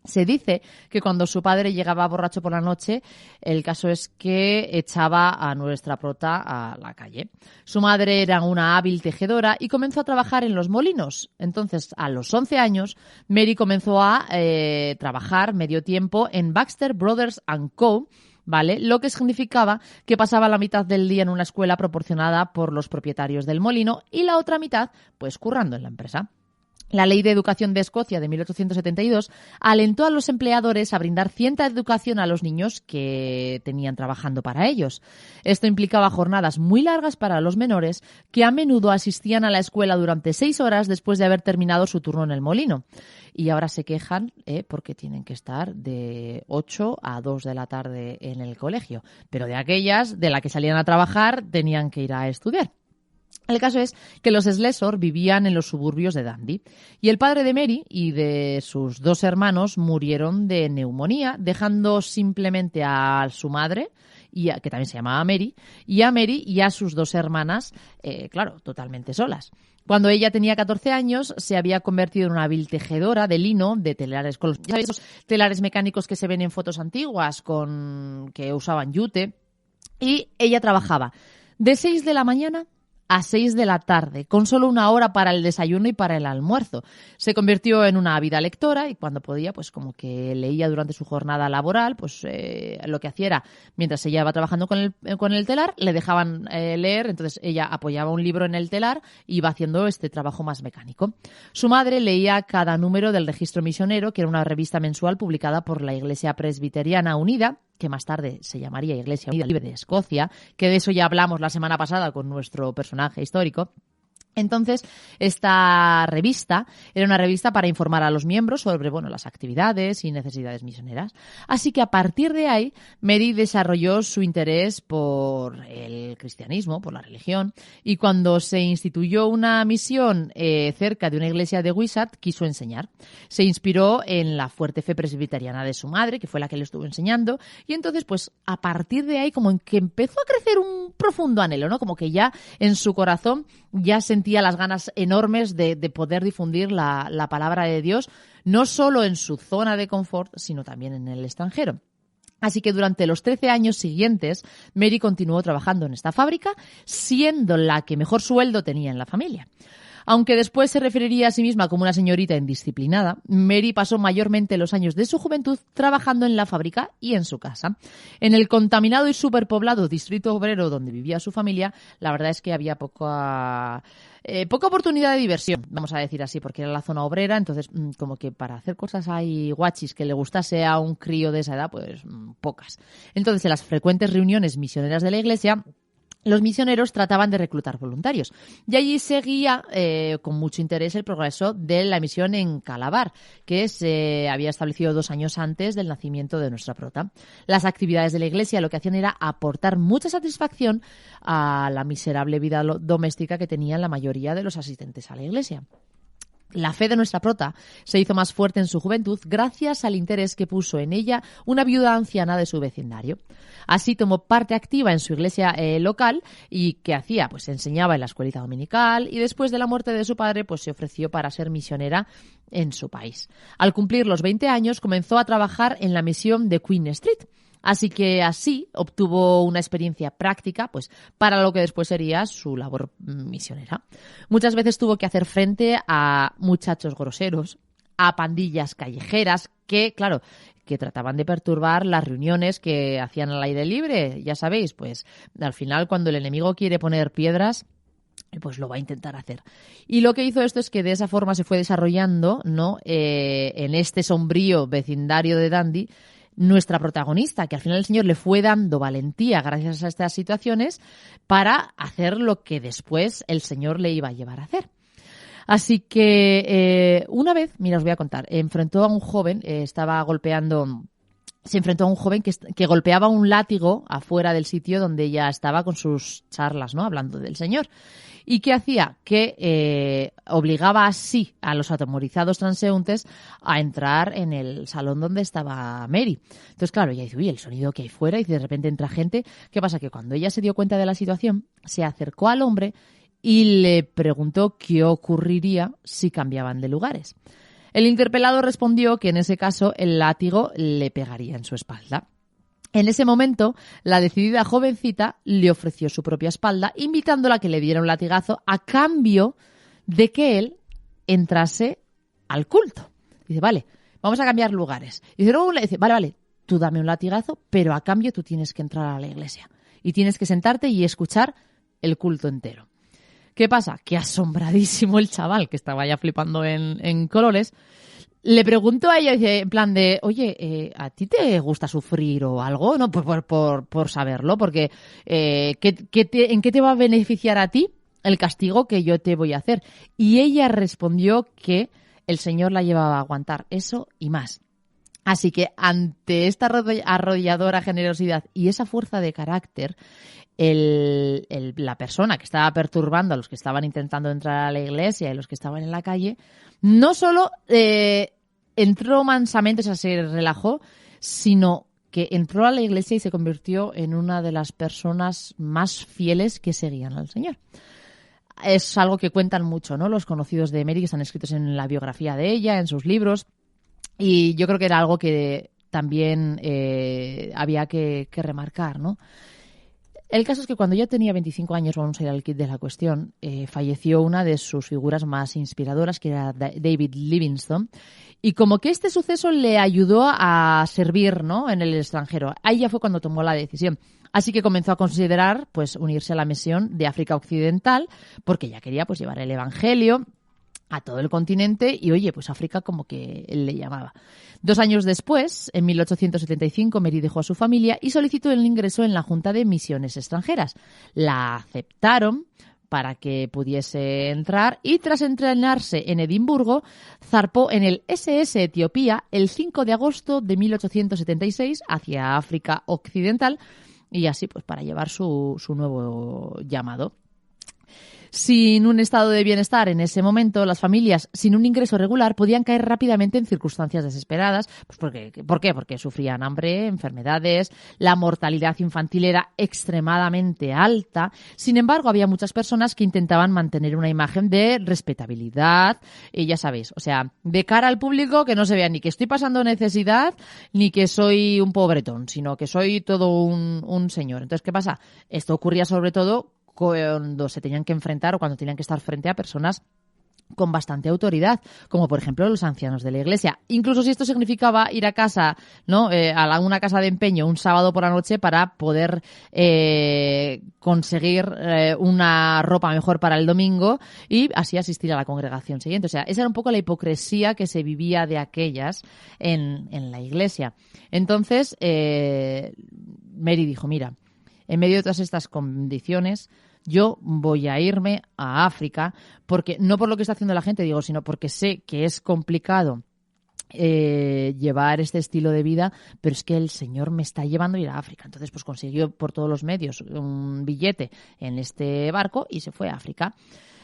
Se dice que cuando su padre llegaba borracho por la noche, el caso es que echaba a nuestra prota a la calle. Su madre era una hábil tejedora y comenzó a trabajar en los molinos. Entonces, a los 11 años, Mary comenzó a trabajar medio tiempo en Baxter Brothers & Co., ¿vale? Lo que significaba que pasaba la mitad del día en una escuela proporcionada por los propietarios del molino y la otra mitad, pues, currando en la empresa. La Ley de Educación de Escocia de 1872 alentó a los empleadores a brindar cierta educación a los niños que tenían trabajando para ellos. Esto implicaba jornadas muy largas para los menores, que a menudo asistían a la escuela durante 6 horas después de haber terminado su turno en el molino. Y ahora se quejan porque tienen que estar de 8 a 2 de la tarde en el colegio. Pero de aquellas de las que salían a trabajar tenían que ir a estudiar. El caso es que los Slessor vivían en los suburbios de Dundee y el padre de Mary y de sus 2 hermanos murieron de neumonía, dejando simplemente a su madre, que también se llamaba Mary, y a sus 2 hermanas, claro, totalmente solas. Cuando ella tenía 14 años, se había convertido en una hábil tejedora de lino, de telares, con los, ¿sabéis? Esos telares mecánicos que se ven en fotos antiguas, que usaban yute, y ella trabajaba de 6 de la mañana a 6 de la tarde, con solo 1 hora para el desayuno y para el almuerzo. Se convirtió en una ávida lectora y cuando podía, pues como que leía durante su jornada laboral, pues lo que hacía era, mientras ella iba trabajando con el telar, le dejaban leer, entonces ella apoyaba un libro en el telar y iba haciendo este trabajo más mecánico. Su madre leía cada número del Registro Misionero, que era una revista mensual publicada por la Iglesia Presbiteriana Unida, que más tarde se llamaría Iglesia Unida Libre de Escocia, que de eso ya hablamos la semana pasada con nuestro personaje histórico. Entonces, esta revista era una revista para informar a los miembros sobre, las actividades y necesidades misioneras. Así que a partir de ahí, Mary desarrolló su interés por el cristianismo, por la religión, y cuando se instituyó una misión cerca de una iglesia de Wishart, quiso enseñar. Se inspiró en la fuerte fe presbiteriana de su madre, que fue la que le estuvo enseñando, y entonces, pues, a partir de ahí, como en que empezó a crecer un profundo anhelo, ¿no? Como que ya en su corazón ya sentía las ganas enormes de poder difundir la palabra de Dios, no solo en su zona de confort, sino también en el extranjero. Así que durante los 13 años siguientes, Mary continuó trabajando en esta fábrica, siendo la que mejor sueldo tenía en la familia. Aunque después se referiría a sí misma como una señorita indisciplinada, Mary pasó mayormente los años de su juventud trabajando en la fábrica y en su casa. En el contaminado y superpoblado distrito obrero donde vivía su familia, la verdad es que había poca oportunidad de diversión, vamos a decir así, porque era la zona obrera, entonces como que para hacer cosas ahí guachis que le gustase a un crío de esa edad, pues pocas. Entonces, en las frecuentes reuniones misioneras de la iglesia, los misioneros trataban de reclutar voluntarios y allí seguía con mucho interés el progreso de la misión en Calabar, que se había establecido 2 años antes del nacimiento de nuestra prota. Las actividades de la iglesia lo que hacían era aportar mucha satisfacción a la miserable vida doméstica que tenían la mayoría de los asistentes a la iglesia. La fe de nuestra prota se hizo más fuerte en su juventud gracias al interés que puso en ella una viuda anciana de su vecindario. Así tomó parte activa en su iglesia local y ¿qué hacía? Pues enseñaba en la escuelita dominical y después de la muerte de su padre pues se ofreció para ser misionera en su país. Al cumplir los 20 años comenzó a trabajar en la misión de Queen Street. Así que así obtuvo una experiencia práctica pues para lo que después sería su labor misionera. Muchas veces tuvo que hacer frente a muchachos groseros, a pandillas callejeras que, claro, que trataban de perturbar las reuniones que hacían al aire libre. Ya sabéis, pues al final cuando el enemigo quiere poner piedras, pues lo va a intentar hacer. Y lo que hizo esto es que de esa forma se fue desarrollando, ¿no? En este sombrío vecindario de Dundee, nuestra protagonista, que al final el Señor le fue dando valentía gracias a estas situaciones para hacer lo que después el Señor le iba a llevar a hacer. Así que una vez, mira, os voy a contar, se enfrentó a un joven que golpeaba un látigo afuera del sitio donde ella estaba con sus charlas, ¿no? Hablando del Señor. ¿Y qué hacía? Que obligaba así a los atemorizados transeúntes a entrar en el salón donde estaba Mary. Entonces, claro, ella dice, uy, el sonido que hay fuera, y de repente entra gente. ¿Qué pasa? Que cuando ella se dio cuenta de la situación, se acercó al hombre y le preguntó qué ocurriría si cambiaban de lugares. El interpelado respondió que en ese caso el látigo le pegaría en su espalda. En ese momento, la decidida jovencita le ofreció su propia espalda, invitándola a que le diera un latigazo a cambio de que él entrase al culto. Dice, vale, vamos a cambiar lugares. Y dice, vale, tú dame un latigazo, pero a cambio tú tienes que entrar a la iglesia. Y tienes que sentarte y escuchar el culto entero. ¿Qué pasa? Que asombradísimo el chaval, que estaba ya flipando en colores, le preguntó a ella, en plan de, oye, ¿a ti te gusta sufrir o algo? No, pues por saberlo, porque ¿en qué te va a beneficiar a ti el castigo que yo te voy a hacer? Y ella respondió que el Señor la llevaba a aguantar eso y más. Así que ante esta arrolladora generosidad y esa fuerza de carácter, la persona que estaba perturbando a los que estaban intentando entrar a la iglesia y los que estaban en la calle, no solo entró mansamente, o sea, se relajó, sino que entró a la iglesia y se convirtió en una de las personas más fieles que seguían al Señor. Es algo que cuentan mucho, ¿no? Los conocidos de Mary, que están escritos en la biografía de ella, en sus libros, y yo creo que era algo que también había que remarcar, ¿no? El caso es que cuando yo tenía 25 años, vamos a ir al kit de la cuestión, falleció una de sus figuras más inspiradoras, que era David Livingstone, y como que este suceso le ayudó a servir, ¿no?, en el extranjero. Ahí ya fue cuando tomó la decisión. Así que comenzó a considerar, pues, unirse a la misión de África Occidental, porque ella quería, pues, llevar el evangelio a todo el continente y, oye, pues África como que le llamaba. 2 años después, en 1875, Mary dejó a su familia y solicitó el ingreso en la Junta de Misiones Extranjeras. La aceptaron para que pudiese entrar y, tras entrenarse en Edimburgo, zarpó en el SS Etiopía el 5 de agosto de 1876 hacia África Occidental y así, pues, para llevar su nuevo llamado. Sin un estado de bienestar en ese momento, las familias sin un ingreso regular podían caer rápidamente en circunstancias desesperadas. Pues ¿por qué? Porque sufrían hambre, enfermedades, la mortalidad infantil era extremadamente alta. Sin embargo, había muchas personas que intentaban mantener una imagen de respetabilidad. Y ya sabéis, o sea, de cara al público, que no se vea ni que estoy pasando necesidad ni que soy un pobretón, sino que soy todo un señor. Entonces, ¿qué pasa? Esto ocurría sobre todo cuando se tenían que enfrentar o cuando tenían que estar frente a personas con bastante autoridad, como por ejemplo los ancianos de la iglesia. Incluso si esto significaba ir a casa, ¿no?, a una casa de empeño un sábado por la noche para poder conseguir una ropa mejor para el domingo y así asistir a la congregación siguiente. O sea, esa era un poco la hipocresía que se vivía de aquellas en la iglesia. Entonces, Mary dijo, mira, en medio de todas estas condiciones, yo voy a irme a África, porque no por lo que está haciendo la gente, digo, sino porque sé que es complicado llevar este estilo de vida, pero es que el Señor me está llevando a ir a África. Entonces, pues consiguió por todos los medios un billete en este barco y se fue a África.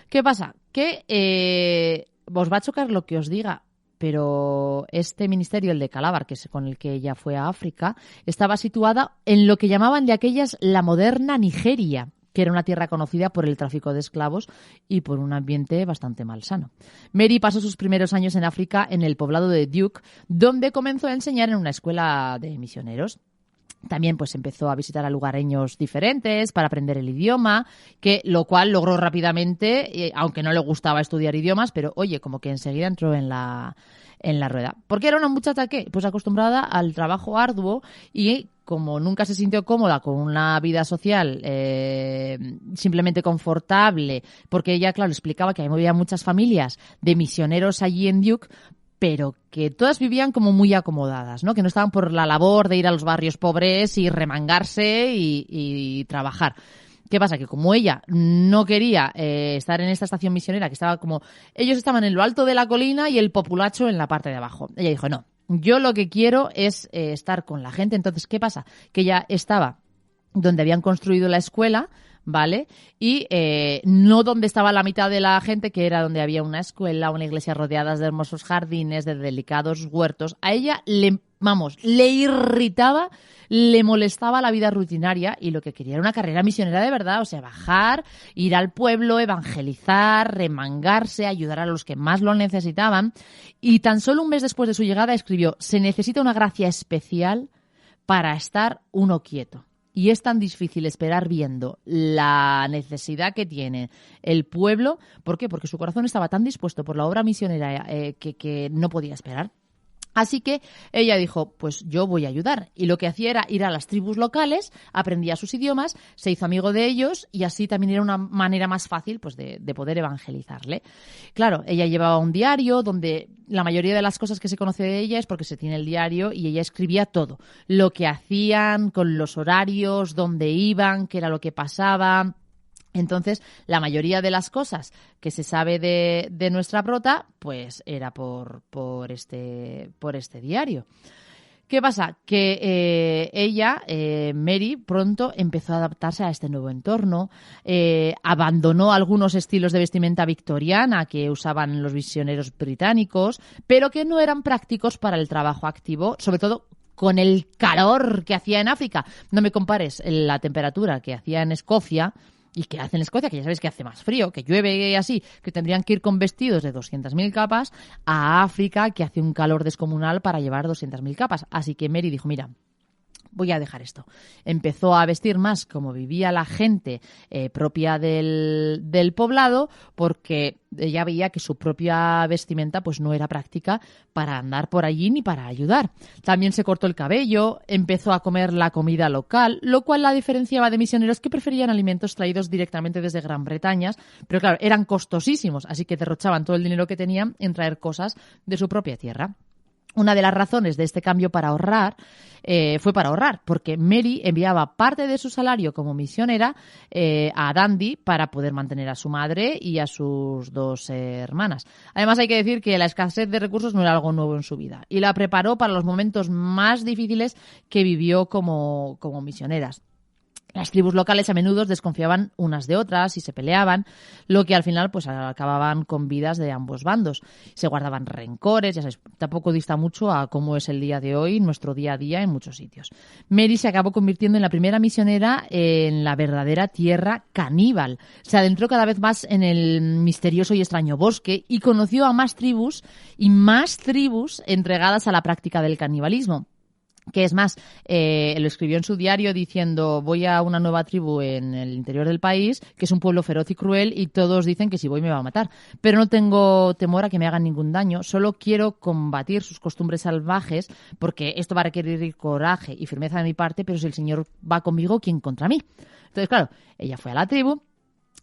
¿Qué pasa? Que os va a chocar lo que os diga, pero este ministerio, el de Calabar, que es con el que ella fue a África, estaba situada en lo que llamaban de aquellas la moderna Nigeria, que era una tierra conocida por el tráfico de esclavos y por un ambiente bastante malsano. Mary pasó sus primeros años en África en el poblado de Duke, donde comenzó a enseñar en una escuela de misioneros. También pues empezó a visitar a lugareños diferentes para aprender el idioma, lo cual logró rápidamente, aunque no le gustaba estudiar idiomas, pero oye, como que enseguida entró en la rueda. ¿Por qué era una muchacha qué? Pues acostumbrada al trabajo arduo y como nunca se sintió cómoda con una vida social simplemente confortable, porque ella, claro, explicaba que había muchas familias de misioneros allí en Duke, pero que todas vivían como muy acomodadas, ¿no? Que no estaban por la labor de ir a los barrios pobres y remangarse y trabajar. ¿Qué pasa? Que como ella no quería estar en esta estación misionera, que estaba como... Ellos estaban en lo alto de la colina y el populacho en la parte de abajo. Ella dijo, no, yo lo que quiero es estar con la gente. Entonces, ¿qué pasa? Que ella estaba donde habían construido la escuela, ¿vale? Y no donde estaba la mitad de la gente, que era donde había una escuela, una iglesia rodeadas de hermosos jardines, de delicados huertos. A ella le irritaba, le molestaba la vida rutinaria y lo que quería era una carrera misionera de verdad, o sea, bajar, ir al pueblo, evangelizar, remangarse, ayudar a los que más lo necesitaban. Y tan solo un mes después de su llegada escribió, se necesita una gracia especial para estar uno quieto. Y es tan difícil esperar viendo la necesidad que tiene el pueblo. ¿Por qué? Porque su corazón estaba tan dispuesto por la obra misionera que no podía esperar. Así que ella dijo, pues yo voy a ayudar. Y lo que hacía era ir a las tribus locales, aprendía sus idiomas, se hizo amigo de ellos y así también era una manera más fácil pues de poder evangelizarle. Claro, ella llevaba un diario donde la mayoría de las cosas que se conoce de ella es porque se tiene el diario y ella escribía todo. Lo que hacían, con los horarios, dónde iban, qué era lo que pasaba. Entonces, la mayoría de las cosas que se sabe de nuestra prota, pues era por este diario. ¿Qué pasa? Que ella, Mary, pronto empezó a adaptarse a este nuevo entorno, abandonó algunos estilos de vestimenta victoriana que usaban los misioneros británicos, pero que no eran prácticos para el trabajo activo, sobre todo con el calor que hacía en África. No me compares la temperatura que hacía en Escocia y que hace en Escocia, que ya sabéis que hace más frío, que llueve y así, que tendrían que ir con vestidos de 200.000 capas, a África, que hace un calor descomunal para llevar 200.000 capas. Así que Mary dijo, mira, voy a dejar esto. Empezó a vestir más como vivía la gente propia del poblado, porque ella veía que su propia vestimenta pues no era práctica para andar por allí ni para ayudar. También se cortó el cabello, empezó a comer la comida local, lo cual la diferenciaba de misioneros que preferían alimentos traídos directamente desde Gran Bretaña, pero claro, eran costosísimos, así que derrochaban todo el dinero que tenían en traer cosas de su propia tierra. Una de las razones de este cambio fue para ahorrar, porque Mary enviaba parte de su salario como misionera a Dundee para poder mantener a su madre y a sus 2 hermanas. Además, hay que decir que la escasez de recursos no era algo nuevo en su vida y la preparó para los momentos más difíciles que vivió como misioneras. Las tribus locales a menudo desconfiaban unas de otras y se peleaban, lo que al final pues acababan con vidas de ambos bandos. Se guardaban rencores, ya sabes, tampoco dista mucho a cómo es el día de hoy, nuestro día a día en muchos sitios. Mary se acabó convirtiendo en la primera misionera en la verdadera tierra caníbal. Se adentró cada vez más en el misterioso y extraño bosque y conoció a más tribus entregadas a la práctica del canibalismo. Que es más, lo escribió en su diario diciendo: voy a una nueva tribu en el interior del país, que es un pueblo feroz y cruel, y todos dicen que si voy me va a matar. Pero no tengo temor a que me hagan ningún daño, solo quiero combatir sus costumbres salvajes, porque esto va a requerir coraje y firmeza de mi parte, pero si el Señor va conmigo, ¿quién contra mí? Entonces, claro, ella fue a la tribu.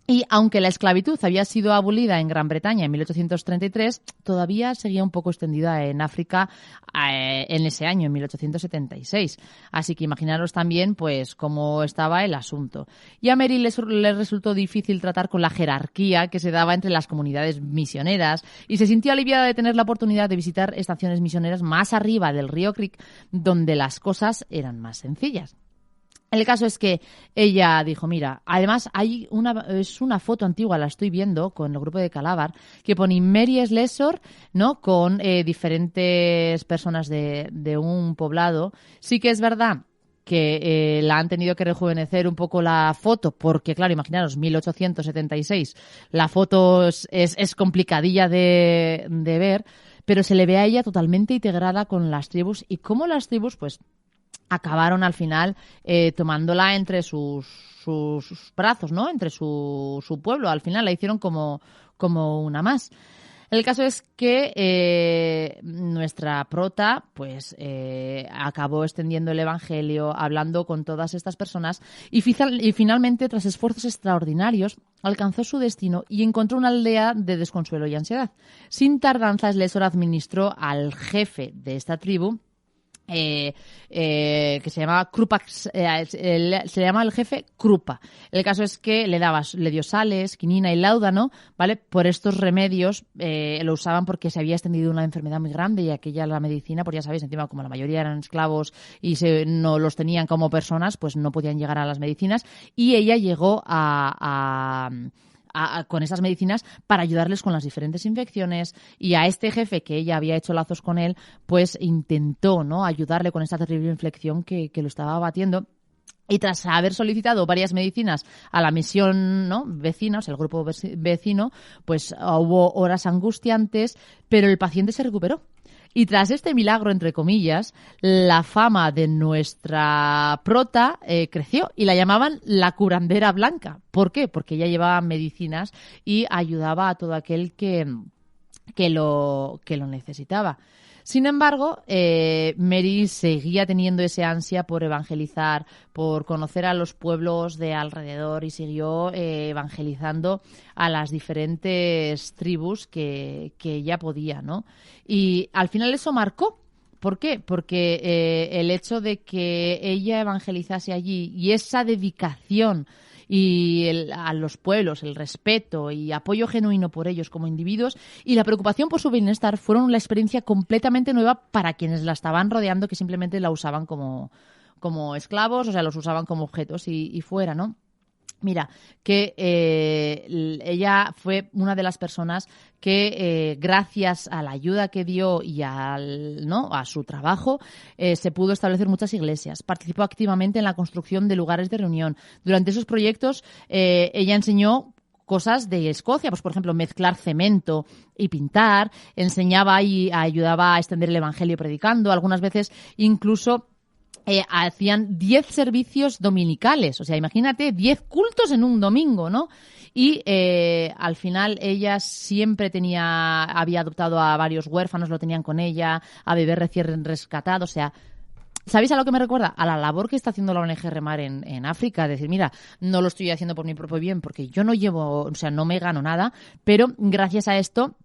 Y aunque la esclavitud había sido abolida en Gran Bretaña en 1833, todavía seguía un poco extendida en África en ese año, en 1876. Así que imaginaros también pues cómo estaba el asunto. Y a Mary le resultó difícil tratar con la jerarquía que se daba entre las comunidades misioneras y se sintió aliviada de tener la oportunidad de visitar estaciones misioneras más arriba del río Creek, donde las cosas eran más sencillas. El caso es que ella dijo, mira, además es una foto antigua, la estoy viendo con el grupo de Calabar, que pone Mary Slessor, ¿no? Con diferentes personas de un poblado. Sí que es verdad que la han tenido que rejuvenecer un poco la foto, porque claro, imaginaros, 1876, la foto es complicadilla de ver, pero se le ve a ella totalmente integrada con las tribus y cómo las tribus, pues, acabaron al final tomándola entre sus brazos, ¿no? Entre su pueblo. Al final la hicieron como una más. El caso es que nuestra prota pues acabó extendiendo el evangelio, hablando con todas estas personas y finalmente, tras esfuerzos extraordinarios, alcanzó su destino y encontró una aldea de desconsuelo y ansiedad. Sin tardanza, Slessor administró al jefe de esta tribu, que se llamaba Krupa, se llama el jefe Krupa. El caso es que le dio sales, quinina y láudano, ¿vale? Por estos remedios lo usaban porque se había extendido una enfermedad muy grande y aquella la medicina, pues ya sabéis, encima como la mayoría eran esclavos y no los tenían como personas, pues no podían llegar a las medicinas y ella llegó con esas medicinas para ayudarles con las diferentes infecciones y a este jefe que ella había hecho lazos con él, pues intentó, ¿no?, ayudarle con esta terrible infección que lo estaba abatiendo. Y tras haber solicitado varias medicinas a la misión, ¿no?, vecina, o sea, el grupo vecino, pues hubo horas angustiantes, pero el paciente se recuperó. Y tras este milagro, entre comillas, la fama de nuestra prota creció y la llamaban la curandera blanca. ¿Por qué? Porque ella llevaba medicinas y ayudaba a todo aquel que lo necesitaba. Sin embargo, Mary seguía teniendo ese ansia por evangelizar, por conocer a los pueblos de alrededor y siguió evangelizando a las diferentes tribus que ella podía, ¿no? Y al final eso marcó. ¿Por qué? Porque el hecho de que ella evangelizase allí y esa dedicación y a los pueblos, el respeto y apoyo genuino por ellos como individuos y la preocupación por su bienestar fueron la experiencia completamente nueva para quienes la estaban rodeando, que simplemente la usaban como esclavos, o sea, los usaban como objetos y fuera, ¿no? Mira, que ella fue una de las personas que gracias a la ayuda que dio y a su trabajo se pudo establecer muchas iglesias. Participó activamente en la construcción de lugares de reunión. Durante esos proyectos ella enseñó cosas de Escocia, pues por ejemplo mezclar cemento y pintar, enseñaba y ayudaba a extender el evangelio predicando, algunas veces incluso hacían 10 servicios dominicales. O sea, imagínate, 10 cultos en un domingo, ¿no? Y al final ella siempre había adoptado a varios huérfanos, lo tenían con ella, a bebés recién rescatados, o sea... ¿Sabéis a lo que me recuerda? A la labor que está haciendo la ONG Remar en África. Es decir, mira, no lo estoy haciendo por mi propio bien porque yo no me gano nada, pero gracias a esto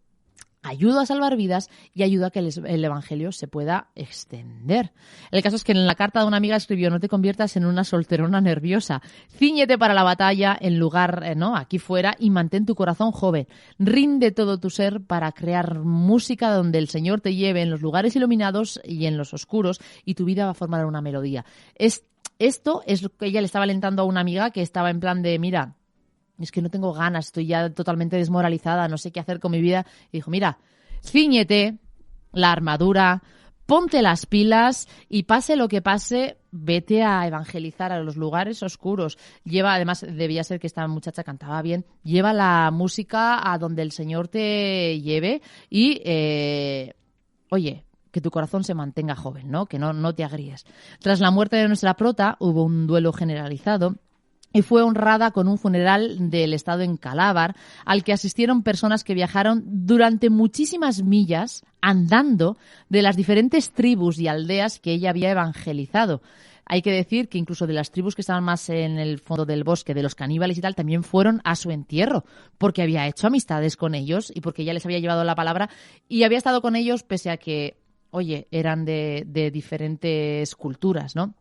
ayudo a salvar vidas y ayuda a que el evangelio se pueda extender. El caso es que en la carta de una amiga escribió: no te conviertas en una solterona nerviosa. Cíñete para la batalla en lugar, aquí fuera, y mantén tu corazón joven. Rinde todo tu ser para crear música donde el Señor te lleve en los lugares iluminados y en los oscuros, y tu vida va a formar una melodía. Esto es lo que ella le estaba alentando a una amiga que estaba en plan de, mira, es que no tengo ganas, estoy ya totalmente desmoralizada, no sé qué hacer con mi vida. Y dijo, mira, cíñete la armadura, ponte las pilas y pase lo que pase, vete a evangelizar a los lugares oscuros. Además, debía ser que esta muchacha cantaba bien, lleva la música a donde el Señor te lleve y, oye, que tu corazón se mantenga joven, ¿no? Que no te agríes. Tras la muerte de nuestra prota, hubo un duelo generalizado y fue honrada con un funeral del estado en Calabar, al que asistieron personas que viajaron durante muchísimas millas andando de las diferentes tribus y aldeas que ella había evangelizado. Hay que decir que incluso de las tribus que estaban más en el fondo del bosque, de los caníbales y tal, también fueron a su entierro, porque había hecho amistades con ellos y porque ya les había llevado la palabra y había estado con ellos pese a que, oye, eran de diferentes culturas, ¿no?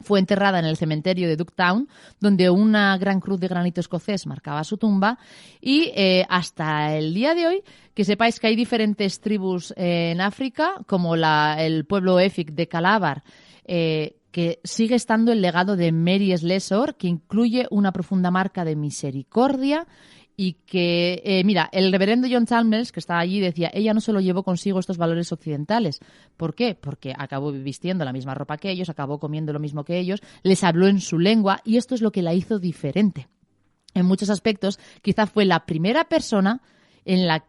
Fue enterrada en el cementerio de Ducktown, donde una gran cruz de granito escocés marcaba su tumba. Y hasta el día de hoy, que sepáis que hay diferentes tribus en África, como el pueblo Efik de Calabar, que sigue estando el legado de Mary Slessor, que incluye una profunda marca de misericordia. Y que, mira, el reverendo John Chalmers, que estaba allí, decía, ella no solo llevó consigo estos valores occidentales. ¿Por qué? Porque acabó vistiendo la misma ropa que ellos, acabó comiendo lo mismo que ellos, les habló en su lengua y esto es lo que la hizo diferente. En muchos aspectos, quizá fue la primera persona en la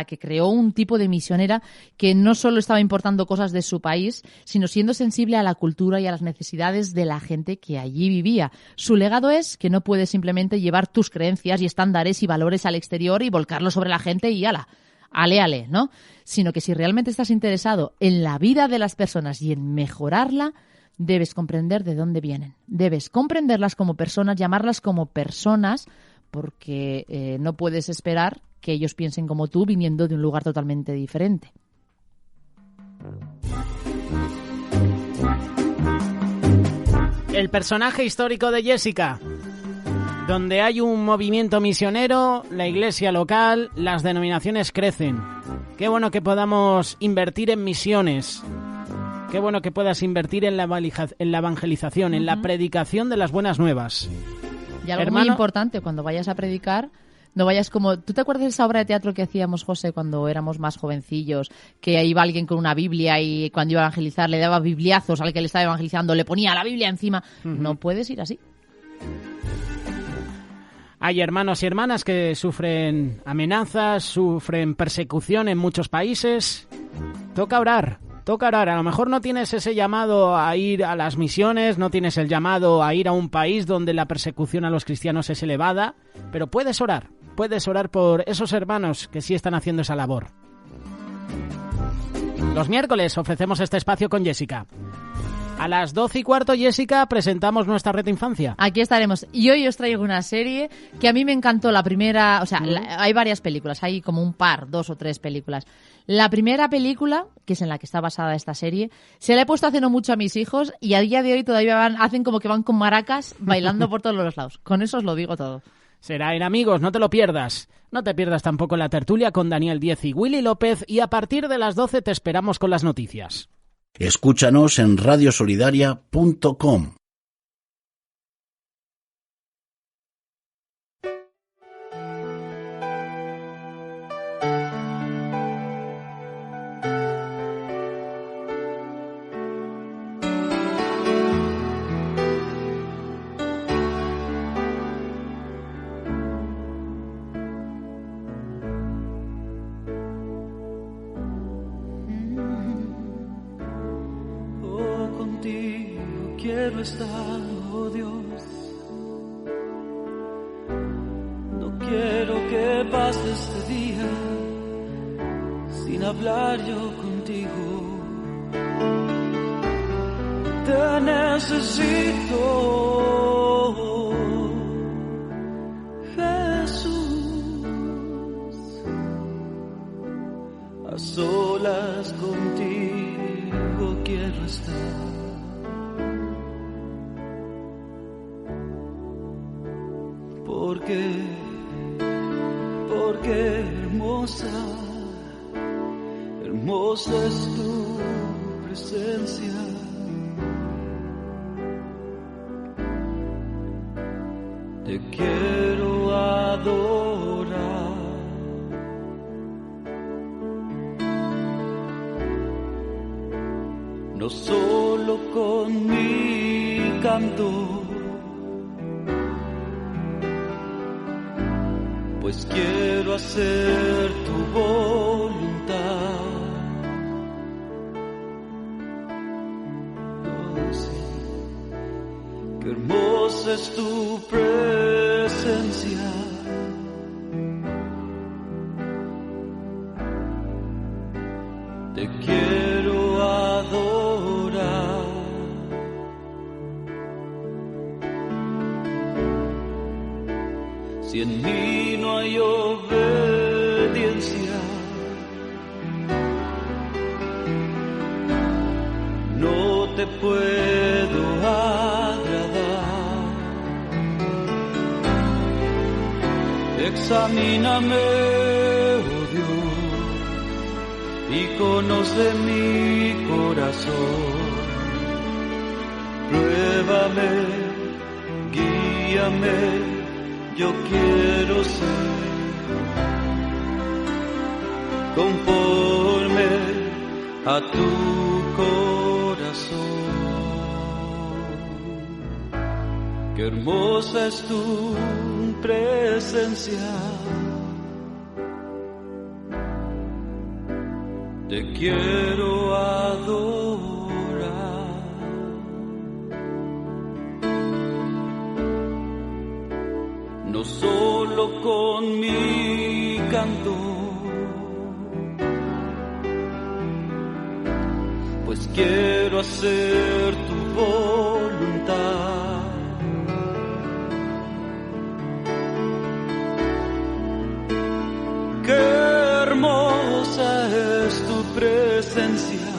que creó un tipo de misionera que no solo estaba importando cosas de su país, sino siendo sensible a la cultura y a las necesidades de la gente que allí vivía. Su legado es que no puedes simplemente llevar tus creencias y estándares y valores al exterior y volcarlos sobre la gente y ale, ¿no? Sino que si realmente estás interesado en la vida de las personas y en mejorarla, debes comprender de dónde vienen. Debes comprenderlas como personas, llamarlas como personas, porque no puedes esperar que ellos piensen como tú viniendo de un lugar totalmente diferente. El personaje histórico de Jessica. Donde hay un movimiento misionero, la iglesia local, las denominaciones crecen. Qué bueno que podamos invertir en misiones. Qué bueno que puedas invertir en la evangelización, en la predicación de las buenas nuevas. Y algo muy importante, cuando vayas a predicar, no vayas como... ¿Tú te acuerdas de esa obra de teatro que hacíamos, José, cuando éramos más jovencillos? Que iba alguien con una Biblia y cuando iba a evangelizar le daba bibliazos al que le estaba evangelizando, le ponía la Biblia encima. No puedes ir así. Hay hermanos y hermanas que sufren amenazas, sufren persecución en muchos países. Toca orar. A lo mejor no tienes ese llamado a ir a las misiones, no tienes el llamado a ir a un país donde la persecución a los cristianos es elevada, pero puedes orar por esos hermanos que sí están haciendo esa labor. Los miércoles ofrecemos este espacio con Jessica. A las 12:15, Jessica, presentamos nuestra Red Infancia. Aquí estaremos. Y hoy os traigo una serie que a mí me encantó. La primera, o sea, hay varias películas, hay como un par, 2 o 3 películas. La primera película, que es en la que está basada esta serie, se la he puesto hace no mucho a mis hijos y a día de hoy todavía hacen como que van con maracas bailando por todos los lados. Con eso os lo digo todo. Será en Amigos, no te lo pierdas. No te pierdas tampoco la tertulia con Daniel Diez y Willy López y a partir de las 12 te esperamos con las noticias. Escúchanos en radiosolidaria.com. Contigo estás, oh Dios. No quiero que pase este día sin hablar yo contigo. Te necesito, Jesús. A solas contigo quiero estar. Porque hermosa es tu presencia. Te quiero adorar. No solo con mi canto, pues quiero hacer tu voluntad. Oh, sí, qué hermosa es tu presencia. Te quiero adorar. Si en mí no hay obediencia, no te puedo agradar. Examíname, oh Dios, y conoce mi corazón. Pruébame, guíame. Yo quiero ser conforme a tu corazón. Qué hermosa es tu presencia. Te quiero adorar. No solo con mi canto, pues quiero hacer tu voluntad. Qué hermosa es tu presencia.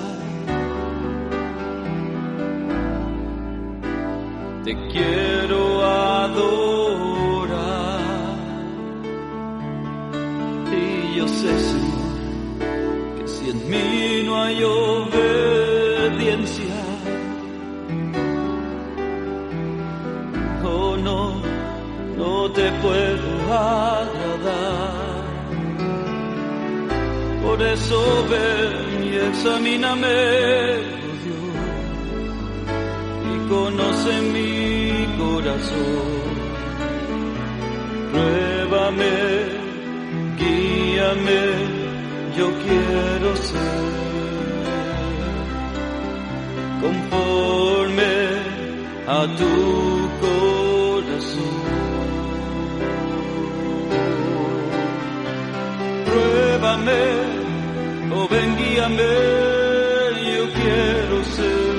Te quiero adorar. Yo sé, Señor, que si en mí no hay obediencia, oh no te puedo agradar. Por eso ven y examíname, oh Dios, y conoce mi corazón. Pruébame, guíame, yo quiero ser conforme a tu corazón. Pruébame, oh ven, guíame, yo quiero ser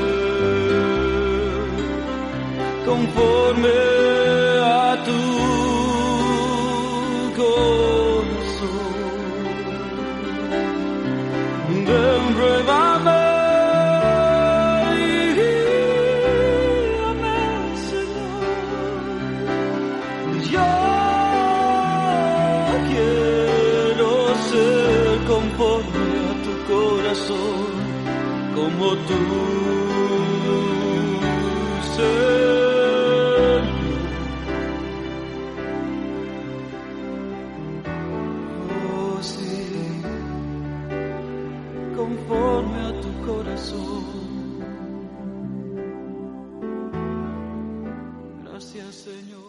conforme a tu corazón. Ven, pruébame. Conforme a tu corazón, como tú, Señor. Oh, sí, conforme a tu corazón. Gracias, Señor.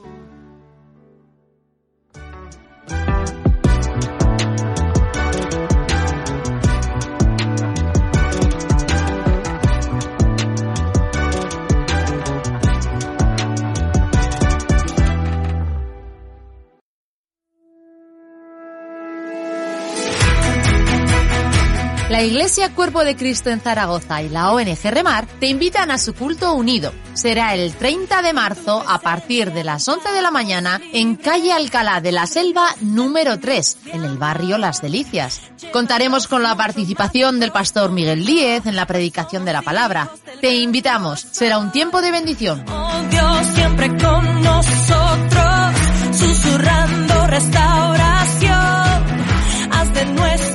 La Iglesia Cuerpo de Cristo en Zaragoza y la ONG Remar te invitan a su culto unido. Será el 30 de marzo a partir de las 11 de la mañana en calle Alcalá de la Selva número 3, en el barrio Las Delicias. Contaremos con la participación del pastor Miguel Díez en la predicación de la palabra. Te invitamos, será un tiempo de bendición. Oh, Dios siempre con nosotros, susurrando restauración. Haz de nuestro